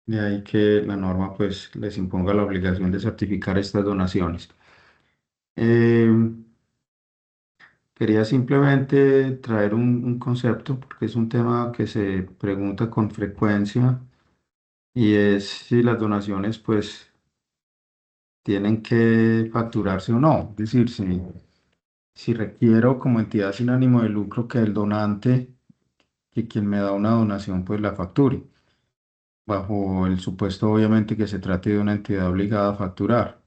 Speaker 1: De ahí que la norma pues les imponga la obligación de certificar estas donaciones. Eh, Quería simplemente traer un concepto porque es un tema que se pregunta con frecuencia y es si las donaciones pues tienen que facturarse o no. Es decir, si requiero como entidad sin ánimo de lucro que el donante, que quien me da una donación pues la facture, bajo el supuesto obviamente que se trate de una entidad obligada a facturar.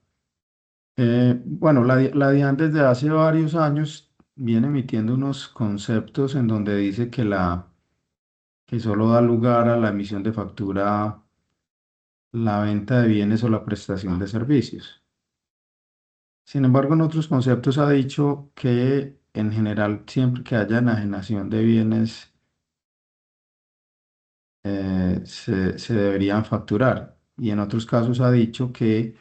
Speaker 1: Bueno, la DIAN desde hace varios años viene emitiendo unos conceptos en donde dice que solo da lugar a la emisión de factura la venta de bienes o la prestación de servicios. Sin embargo, en otros conceptos ha dicho que en general siempre que haya enajenación de bienes se deberían facturar. Y en otros casos ha dicho que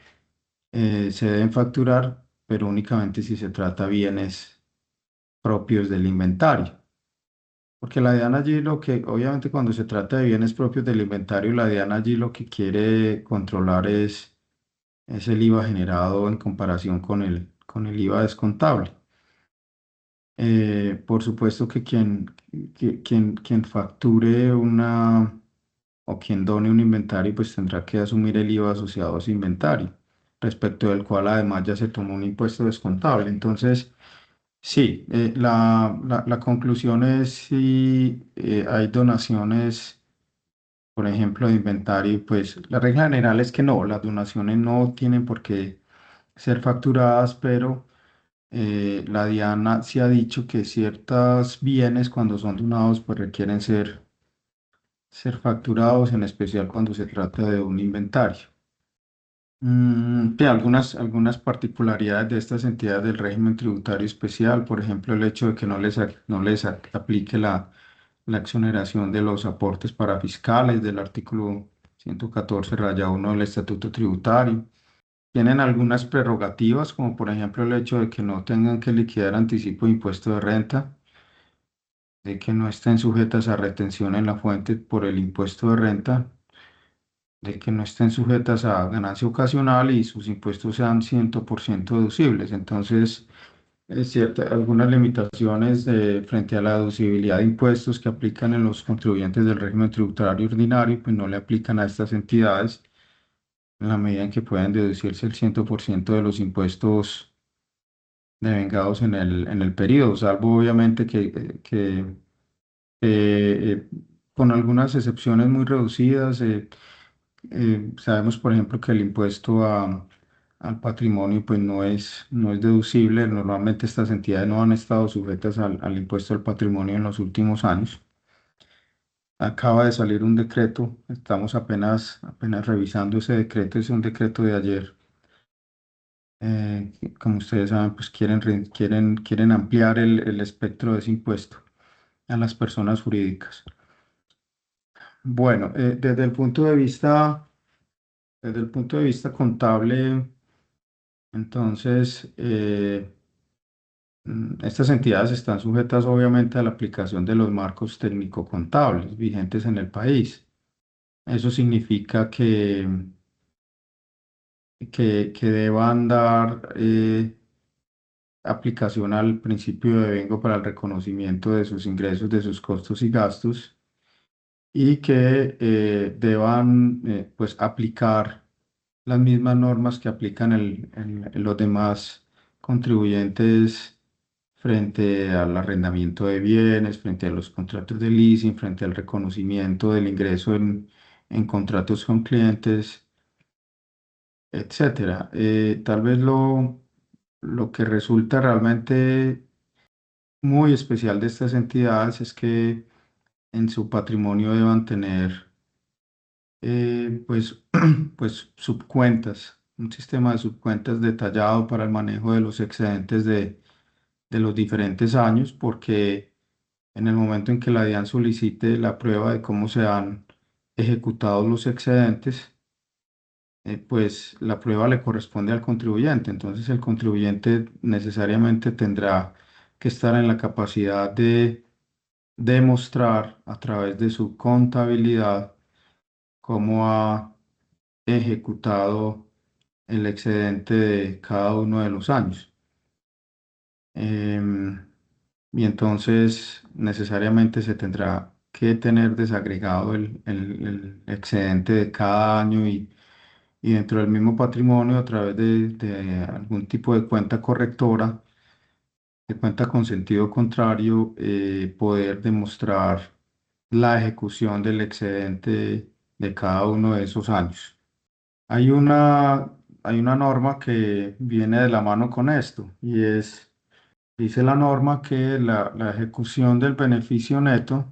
Speaker 1: se deben facturar, pero únicamente si se trata de bienes propios del inventario. Porque la DIAN allí lo que, obviamente cuando se trata de bienes propios del inventario, la DIAN allí lo que quiere controlar es el IVA generado en comparación con el IVA descontable. Por supuesto que quien facture o quien done un inventario, pues tendrá que asumir el IVA asociado a ese inventario, respecto del cual además ya se tomó un impuesto descontable. Entonces, sí, la conclusión es si hay donaciones, por ejemplo, de inventario, pues la regla general es que no, las donaciones no tienen por qué ser facturadas, pero la Diana sí ha dicho que ciertos bienes cuando son donados pues requieren ser facturados, en especial cuando se trata de un inventario. Sí, algunas particularidades de estas entidades del régimen tributario especial, por ejemplo, el hecho de que no les aplique la exoneración de los aportes para fiscales del artículo 114-1 del Estatuto Tributario. Tienen algunas prerrogativas, como por ejemplo el hecho de que no tengan que liquidar anticipo de impuesto de renta, de que no estén sujetas a retención en la fuente por el impuesto de renta, de que no estén sujetas a ganancia ocasional y sus impuestos sean 100% deducibles. Entonces, es cierto, algunas limitaciones frente a la deducibilidad de impuestos que aplican en los contribuyentes del régimen tributario ordinario, pues no le aplican a estas entidades. en la medida en que puedan deducirse el 100% de los impuestos devengados en el periodo, salvo obviamente eh, con algunas excepciones muy reducidas. Sabemos, por ejemplo, que el impuesto al patrimonio pues no es deducible. Normalmente estas entidades no han estado sujetas al impuesto al patrimonio en los últimos años. Acaba de salir un decreto, estamos apenas revisando ese decreto, es un decreto de ayer. Que, como ustedes saben, pues quieren ampliar el espectro de ese impuesto a las personas jurídicas. Bueno, desde el punto de vista contable, entonces, estas entidades están sujetas obviamente a la aplicación de los marcos técnico-contables vigentes en el país. Eso significa que deban dar aplicación al principio de vengo para el reconocimiento de sus ingresos, de sus costos y gastos, y que deban pues aplicar las mismas normas que aplican los demás contribuyentes frente al arrendamiento de bienes, frente a los contratos de leasing, frente al reconocimiento del ingreso en contratos con clientes, etcétera. Tal vez lo que resulta realmente muy especial de estas entidades es que en su patrimonio deban tener pues, pues subcuentas, un sistema de subcuentas detallado para el manejo de los excedentes de los diferentes años, porque en el momento en que la DIAN solicite la prueba de cómo se han ejecutado los excedentes, pues la prueba le corresponde al contribuyente. Entonces el contribuyente necesariamente tendrá que estar en la capacidad de demostrar a través de su contabilidad cómo ha ejecutado el excedente de cada uno de los años. Em, y entonces necesariamente se tendrá que tener desagregado el excedente de cada año y dentro del mismo patrimonio a través de algún tipo de cuenta correctora, de cuenta con sentido contrario, poder demostrar la ejecución del excedente de cada uno de esos años. Hay hay una norma que viene de la mano con esto y dice la norma que la ejecución del beneficio neto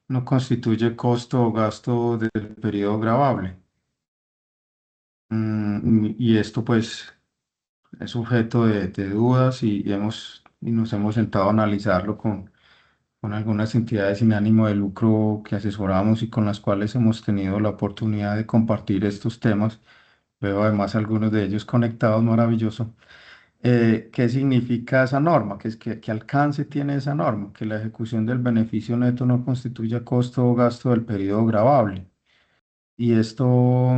Speaker 1: no constituye costo o gasto del periodo gravable. Y esto pues es sujeto de dudas y nos hemos sentado a analizarlo con algunas entidades sin ánimo de lucro que asesoramos y con las cuales hemos tenido la oportunidad de compartir estos temas. Veo además algunos de ellos conectados, maravilloso. ¿Qué significa esa norma? ¿Qué alcance tiene esa norma? Que la ejecución del beneficio neto no constituya costo o gasto del periodo gravable. Y esto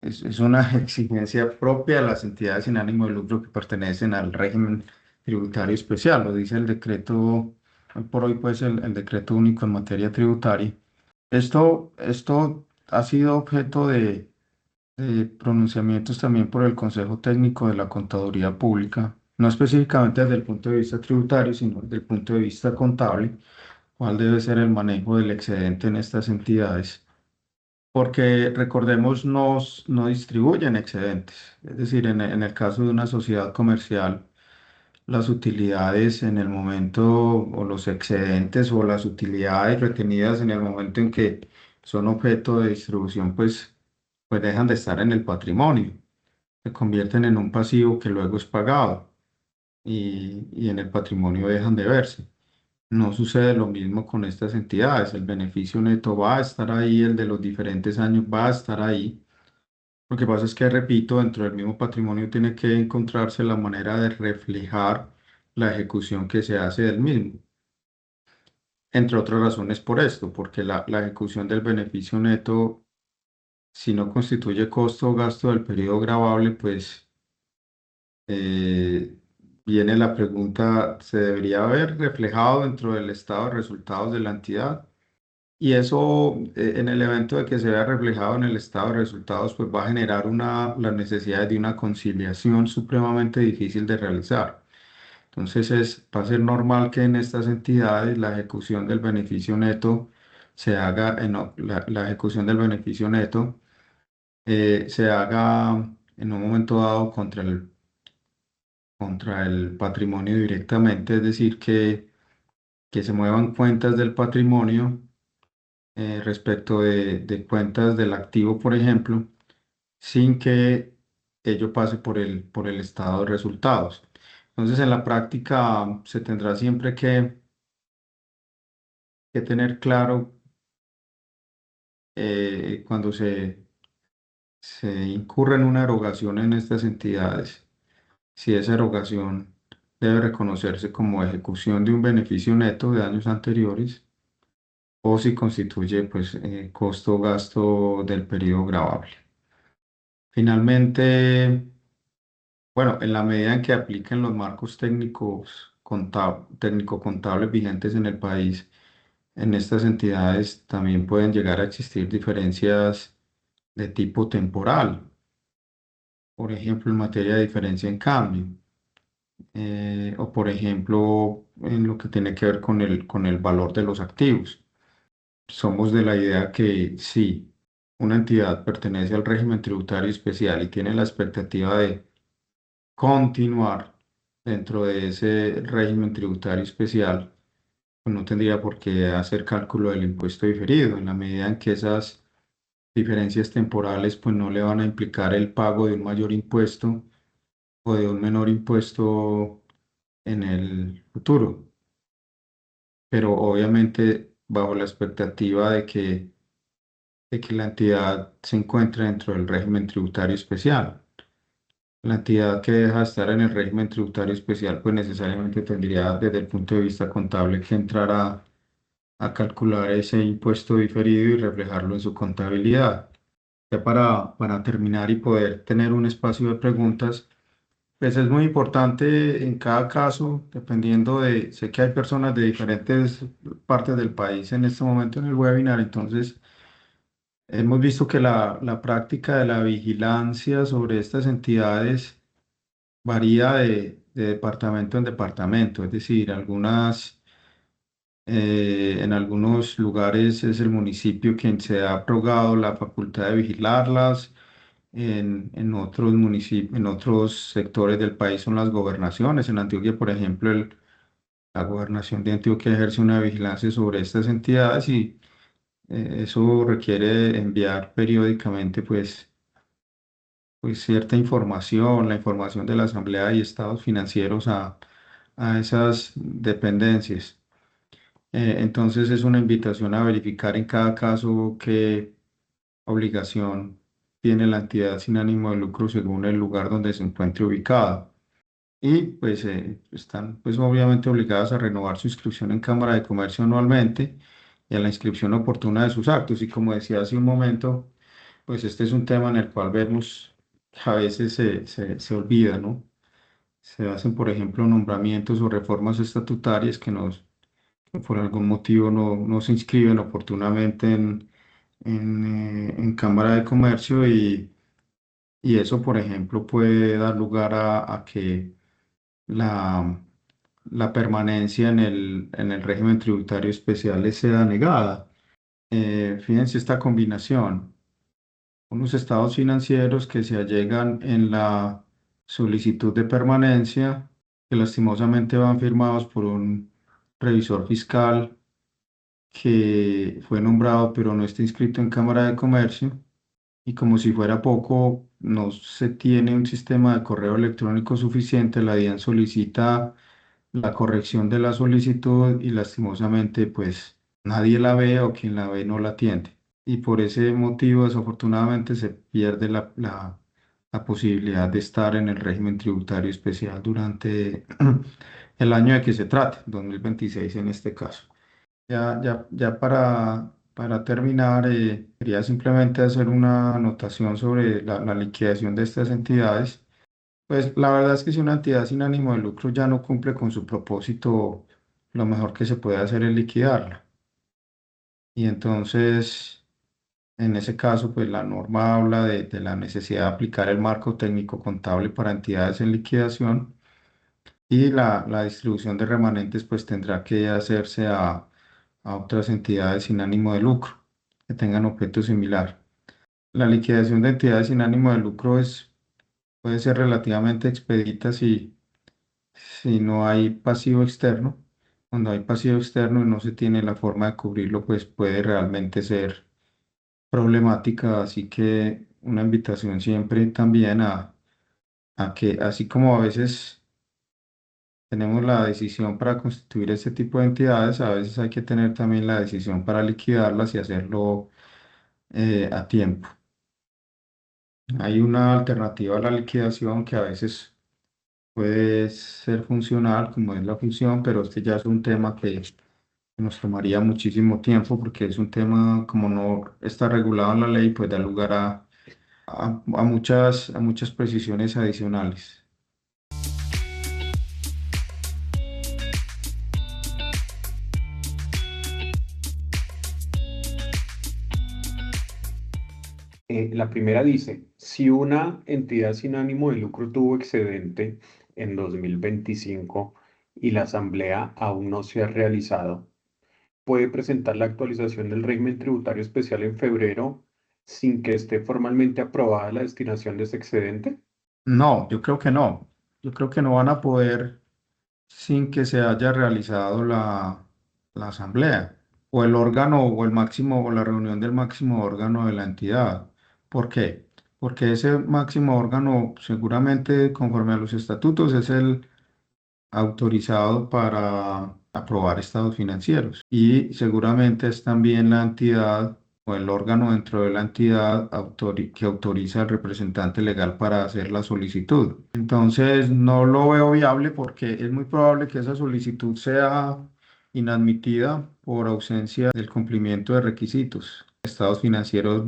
Speaker 1: es una exigencia propia de las entidades sin ánimo de lucro que pertenecen al régimen tributario especial. Lo dice el decreto, hoy por hoy, pues el decreto único en materia tributaria. Esto ha sido objeto de pronunciamientos también por el Consejo Técnico de la Contaduría Pública, no específicamente desde el punto de vista tributario, sino desde el punto de vista contable, cuál debe ser el manejo del excedente en estas entidades, porque recordemos, no distribuyen excedentes, es decir, en el caso de una sociedad comercial, las utilidades en el momento o los excedentes o las utilidades retenidas en el momento en que son objeto de distribución, pues dejan de estar en el patrimonio, se convierten en un pasivo que luego es pagado y en el patrimonio dejan de verse. No sucede lo mismo con estas entidades. El beneficio neto va a estar ahí, el de los diferentes años va a estar ahí. Lo que pasa es que, repito, dentro del mismo patrimonio tiene que encontrarse la manera de reflejar la ejecución que se hace del mismo. Entre otras razones por esto, porque la ejecución del beneficio neto, si no constituye costo o gasto del periodo gravable, pues eh, viene la pregunta, ¿se debería haber reflejado dentro del estado de resultados de la entidad? Y eso, en el evento de que se vea reflejado en el estado de resultados, pues va a generar la necesidad de una conciliación supremamente difícil de realizar. Entonces va a ser normal que en estas entidades la ejecución del beneficio neto se haga, la ejecución del beneficio neto se haga en un momento dado contra el patrimonio directamente, es decir, que se muevan cuentas del patrimonio respecto de cuentas del activo, por ejemplo, sin que ello pase por el estado de resultados. Entonces, en la práctica se tendrá siempre que tener claro cuando se incurre en una erogación en estas entidades, si esa erogación debe reconocerse como ejecución de un beneficio neto de años anteriores o si constituye pues costo o gasto del periodo gravable. Finalmente, bueno, en la medida en que apliquen los marcos técnico-contables vigentes en el país, en estas entidades también pueden llegar a existir diferencias de tipo temporal, por ejemplo, en materia de diferencia en cambio, o por ejemplo, en lo que tiene que ver con el valor de los activos. Somos de la idea que si una entidad pertenece al régimen tributario especial y tiene la expectativa de continuar dentro de ese régimen tributario especial, pues no tendría por qué hacer cálculo del impuesto diferido, en la medida en que esas diferencias temporales pues no le van a implicar el pago de un mayor impuesto o de un menor impuesto en el futuro, pero obviamente bajo la expectativa de que la entidad se encuentre dentro del régimen tributario especial. La entidad que deja de estar en el régimen tributario especial, pues necesariamente tendría desde el punto de vista contable que entrar a calcular ese impuesto diferido y reflejarlo en su contabilidad. Ya para terminar y poder tener un espacio de preguntas, pues es muy importante en cada caso, dependiendo sé que hay personas de diferentes partes del país en este momento en el webinar, entonces hemos visto que la práctica de la vigilancia sobre estas entidades varía de departamento en departamento, es decir, en algunos lugares es el municipio quien se ha abrogado la facultad de vigilarlas, en otros municipios, en otros sectores del país son las gobernaciones. En Antioquia, por ejemplo, la gobernación de Antioquia ejerce una vigilancia sobre estas entidades y eso requiere enviar periódicamente pues cierta información, la información de la Asamblea y estados financieros a esas dependencias. Entonces es una invitación a verificar en cada caso qué obligación tiene la entidad sin ánimo de lucro según el lugar donde se encuentre ubicada. Y pues están pues obviamente obligadas a renovar su inscripción en Cámara de Comercio anualmente y a la inscripción oportuna de sus actos. Y como decía hace un momento, pues este es un tema en el cual vemos que a veces se olvida, ¿no? Se hacen, por ejemplo, nombramientos o reformas estatutarias que por algún motivo no se inscriben oportunamente en Cámara de Comercio y eso, por ejemplo, puede dar lugar a que la, la permanencia en el régimen tributario especial les sea negada. Fíjense esta combinación, unos estados financieros que se allegan en la solicitud de permanencia, que lastimosamente van firmados por un revisor fiscal que fue nombrado pero no está inscrito en Cámara de Comercio. Y como si fuera poco, no se tiene un sistema de correo electrónico suficiente, la DIAN solicita la corrección de la solicitud y lastimosamente pues nadie la ve o quien la ve no la atiende. Y por ese motivo desafortunadamente se pierde la posibilidad de estar en el régimen tributario especial durante el año de que se trate, 2026 en este caso. Ya para terminar, quería simplemente hacer una anotación sobre la liquidación de estas entidades. Pues la verdad es que si una entidad sin ánimo de lucro ya no cumple con su propósito, lo mejor que se puede hacer es liquidarla. Y entonces, en ese caso, pues la norma habla de la necesidad de aplicar el marco técnico contable para entidades en liquidación y la distribución de remanentes pues tendrá que hacerse a otras entidades sin ánimo de lucro que tengan objeto similar. La liquidación de entidades sin ánimo de lucro puede ser relativamente expedita si no hay pasivo externo. Cuando hay pasivo externo y no se tiene la forma de cubrirlo, pues puede realmente ser problemática. Así que una invitación siempre también a que, así como a veces tenemos la decisión para constituir este tipo de entidades, a veces hay que tener también la decisión para liquidarlas y hacerlo a tiempo. Hay una alternativa a la liquidación que a veces puede ser funcional, como es la función, pero este ya es un tema que nos tomaría muchísimo tiempo porque es un tema, como no está regulado en la ley, pues da lugar a muchas precisiones adicionales.
Speaker 2: La primera dice, si una entidad sin ánimo de lucro tuvo excedente en 2025 y la asamblea aún no se ha realizado, puede presentar la actualización del régimen tributario especial en febrero sin que esté formalmente aprobada la destinación de ese excedente.
Speaker 1: No, yo creo que no. Yo creo que no van a poder sin que se haya realizado la asamblea o el órgano o el máximo o la reunión del máximo órgano de la entidad. ¿Por qué? Porque ese máximo órgano seguramente conforme a los estatutos es el autorizado para aprobar estados financieros y seguramente es también la entidad o el órgano dentro de la entidad que autoriza al representante legal para hacer la solicitud. Entonces, no lo veo viable porque es muy probable que esa solicitud sea inadmitida por ausencia del cumplimiento de requisitos. Estados financieros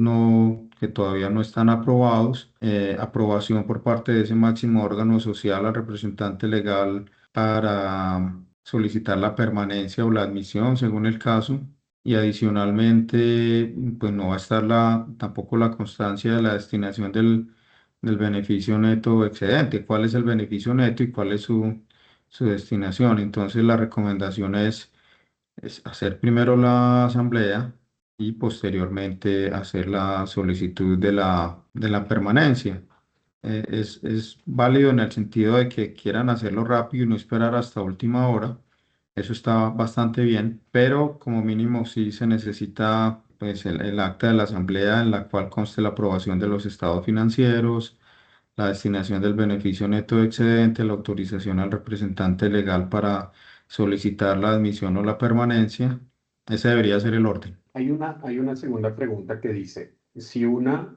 Speaker 1: que todavía no están aprobados, aprobación por parte de ese máximo órgano social al representante legal para solicitar la permanencia o la admisión según el caso. Y adicionalmente, pues no va a estar tampoco la constancia de la destinación del beneficio neto o excedente. ¿Cuál es el beneficio neto y cuál es su destinación? Entonces, la recomendación es hacer primero la asamblea y posteriormente hacer la solicitud de la permanencia. Es válido en el sentido de que quieran hacerlo rápido y no esperar hasta última hora. Eso está bastante bien, pero como mínimo sí se necesita pues, el acta de la asamblea en la cual conste la aprobación de los estados financieros, la destinación del beneficio neto excedente, la autorización al representante legal para solicitar la admisión o la permanencia. Ese debería ser el orden.
Speaker 2: Hay una segunda pregunta que dice, si una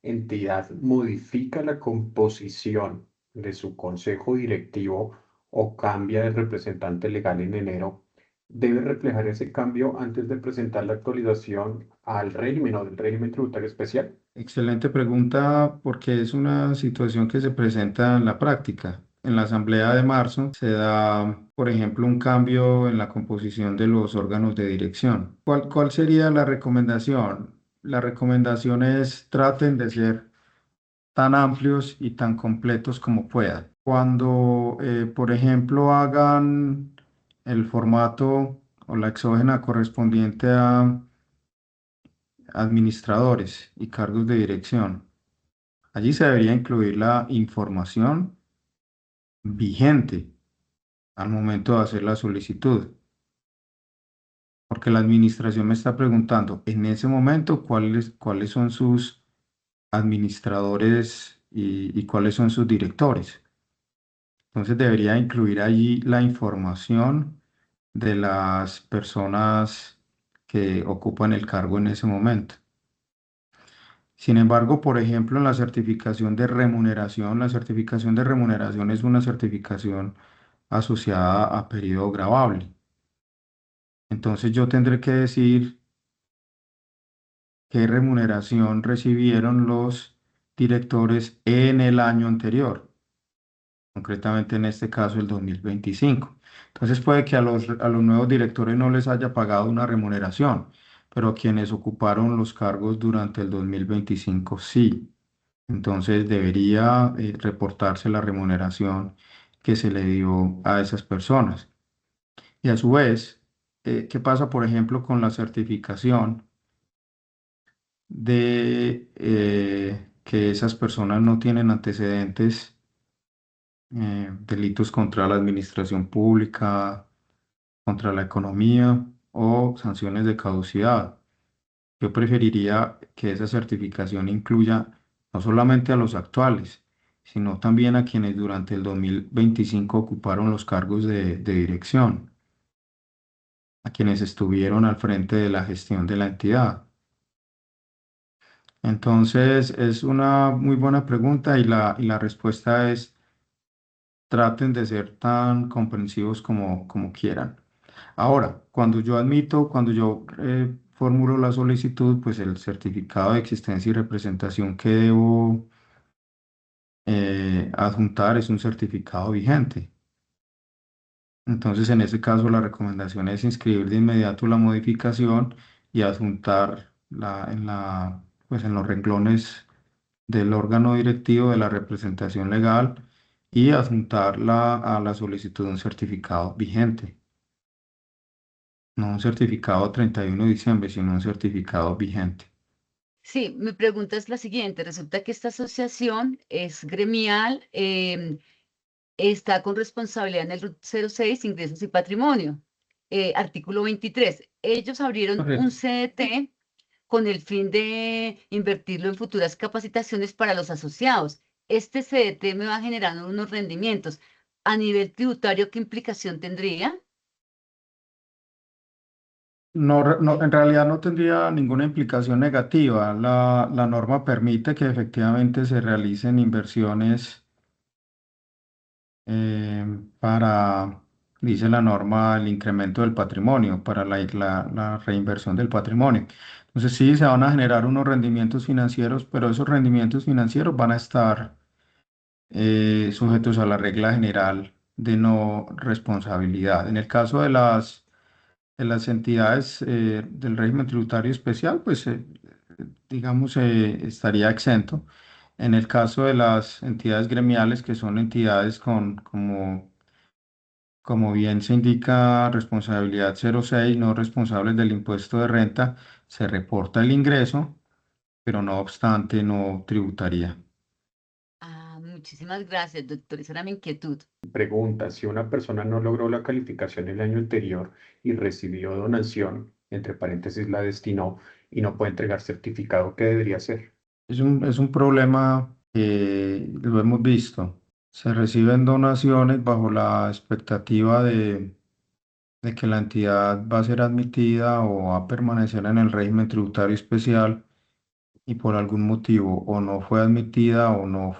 Speaker 2: entidad modifica la composición de su consejo directivo o cambia de representante legal en enero, ¿debe reflejar ese cambio antes de presentar la actualización al régimen o del régimen tributario especial?
Speaker 1: Excelente pregunta porque es una situación que se presenta en la práctica. En la asamblea de marzo se da, por ejemplo, un cambio en la composición de los órganos de dirección. ¿Cuál sería la recomendación? La recomendación es traten de ser tan amplios y tan completos como puedan. Cuando, por ejemplo, hagan el formato o la exógena correspondiente a administradores y cargos de dirección, allí se debería incluir la información vigente al momento de hacer la solicitud, porque la administración me está preguntando en ese momento cuáles son sus administradores y cuáles son sus directores. Entonces debería incluir allí la información de las personas que ocupan el cargo en ese momento. Sin embargo, por ejemplo, en la certificación de remuneración es una certificación asociada a periodo gravable. Entonces yo tendré que decir qué remuneración recibieron los directores en el año anterior, concretamente en este caso el 2025. Entonces puede que a los nuevos directores no les haya pagado una remuneración, pero a quienes ocuparon los cargos durante el 2025 sí. Entonces debería reportarse la remuneración que se le dio a esas personas. Y a su vez, ¿qué pasa, por ejemplo, con la certificación de que esas personas no tienen antecedentes, delitos contra la administración pública, contra la economía o sanciones de caducidad? Yo preferiría que esa certificación incluya no solamente a los actuales, sino también a quienes durante el 2025 ocuparon los cargos de dirección, a quienes estuvieron al frente de la gestión de la entidad. Entonces, es una muy buena pregunta y la respuesta es: traten de ser tan comprensivos como quieran. Ahora, cuando yo formulo la solicitud, pues el certificado de existencia y representación que debo adjuntar es un certificado vigente. Entonces, en ese caso, la recomendación es inscribir de inmediato la modificación y adjuntar pues en los renglones del órgano directivo de la representación legal y adjuntarla a la solicitud de un certificado vigente, no un certificado 31 de diciembre, sino un certificado vigente.
Speaker 3: Sí, mi pregunta es la siguiente. Resulta que esta asociación es gremial, está con responsabilidad en el RUT 06, ingresos y patrimonio. Artículo 23. Ellos abrieron un
Speaker 1: Correcto.
Speaker 3: CDT con el fin de invertirlo en futuras capacitaciones para los asociados. Este CDT me va generando unos rendimientos. A nivel tributario, ¿qué implicación tendría?
Speaker 1: No, no, en realidad no tendría ninguna implicación negativa. La norma permite que efectivamente se realicen inversiones eh, para, dice la norma, el incremento del patrimonio, para la reinversión del patrimonio. Entonces sí, se van a generar unos rendimientos financieros, pero esos rendimientos financieros van a estar sujetos a la regla general de no responsabilidad. En el caso de las entidades del régimen tributario especial, pues digamos, estaría exento. En el caso de las entidades gremiales, que son entidades como bien se indica, responsabilidad 06, no responsables del impuesto de renta, se reporta el ingreso, pero no obstante no tributaría.
Speaker 3: Ah, muchísimas gracias, doctor. Esa era mi inquietud.
Speaker 2: Pregunta, si una persona no logró la calificación el año anterior y recibió donación, entre paréntesis la destinó, y no puede entregar certificado, ¿qué debería hacer?
Speaker 1: Es un problema que lo hemos visto. Se reciben donaciones bajo la expectativa de que la entidad va a ser admitida o va a permanecer en el régimen tributario especial y por algún motivo o no fue admitida o no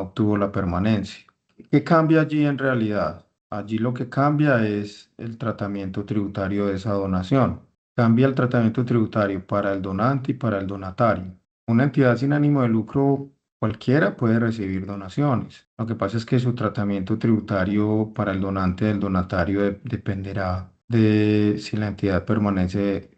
Speaker 1: obtuvo la permanencia. ¿Qué cambia allí en realidad? Allí lo que cambia es el tratamiento tributario de esa donación. Cambia el tratamiento tributario para el donante y para el donatario. Una entidad sin ánimo de lucro cualquiera puede recibir donaciones. Lo que pasa es que su tratamiento tributario para el donante y el donatario dependerá de si la entidad permanece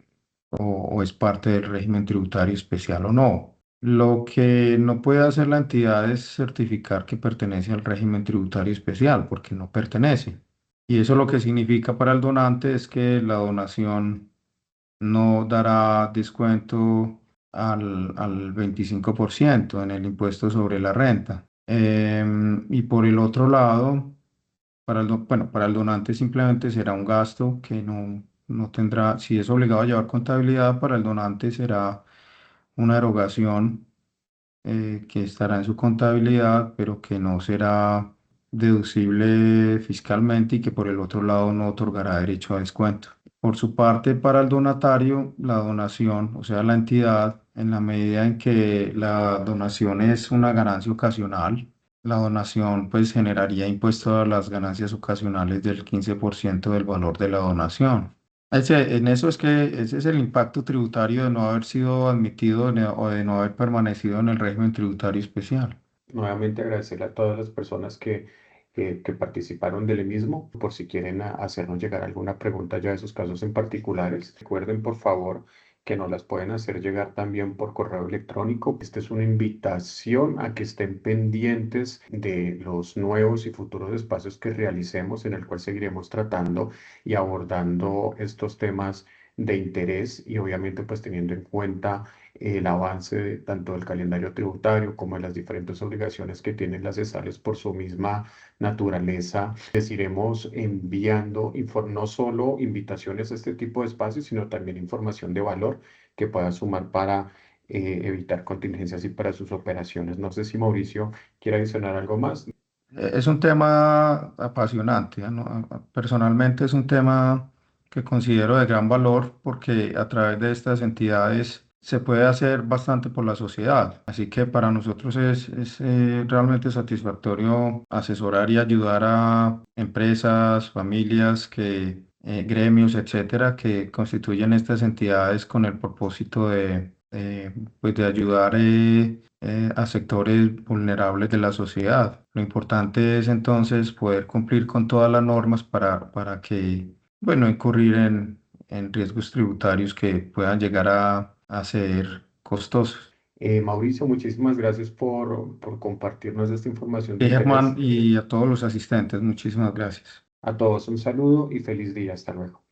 Speaker 1: o es parte del régimen tributario especial o no. Lo que no puede hacer la entidad es certificar que pertenece al régimen tributario especial, porque no pertenece. Y eso lo que significa para el donante es que la donación no dará descuento al 25% en el impuesto sobre la renta. Y por el otro lado, bueno, para el donante simplemente será un gasto que no tendrá, si es obligado a llevar contabilidad, para el donante será una erogación que estará en su contabilidad, pero que no será deducible fiscalmente y que por el otro lado no otorgará derecho a descuento. Por su parte, para el donatario, la donación, o sea, la entidad, en la medida en que la donación es una ganancia ocasional, la donación pues generaría impuesto a las ganancias ocasionales del 15% del valor de la donación. En eso es que ese es el impacto tributario de no haber sido admitido o de no haber permanecido en el régimen tributario especial.
Speaker 2: Nuevamente agradecerle a todas las personas que que participaron del mismo, por si quieren hacernos llegar alguna pregunta ya de esos casos en particulares. Recuerden, por favor, que nos las pueden hacer llegar también por correo electrónico. Esta es una invitación a que estén pendientes de los nuevos y futuros espacios que realicemos, en el cual seguiremos tratando y abordando estos temas de interés y obviamente pues teniendo en cuenta el avance tanto del calendario tributario como de las diferentes obligaciones que tienen las ESALes por su misma naturaleza. Les iremos enviando no solo invitaciones a este tipo de espacios, sino también información de valor que pueda sumar para evitar contingencias y para sus operaciones. No sé si Mauricio quiere adicionar algo más.
Speaker 1: Es un tema apasionante, ¿no? Personalmente es un tema que considero de gran valor porque a través de estas entidades se puede hacer bastante por la sociedad. Así que para nosotros es realmente satisfactorio asesorar y ayudar a empresas, familias, gremios, etcétera, que constituyen estas entidades con el propósito pues de ayudar a sectores vulnerables de la sociedad. Lo importante es entonces poder cumplir con todas las normas para que, bueno, incurrir en riesgos tributarios que puedan llegar a ser costosos.
Speaker 2: Mauricio, muchísimas gracias por compartirnos esta información de
Speaker 1: Germán,
Speaker 2: interés.
Speaker 1: y a todos los asistentes, muchísimas gracias.
Speaker 2: A todos un saludo y feliz día. Hasta luego.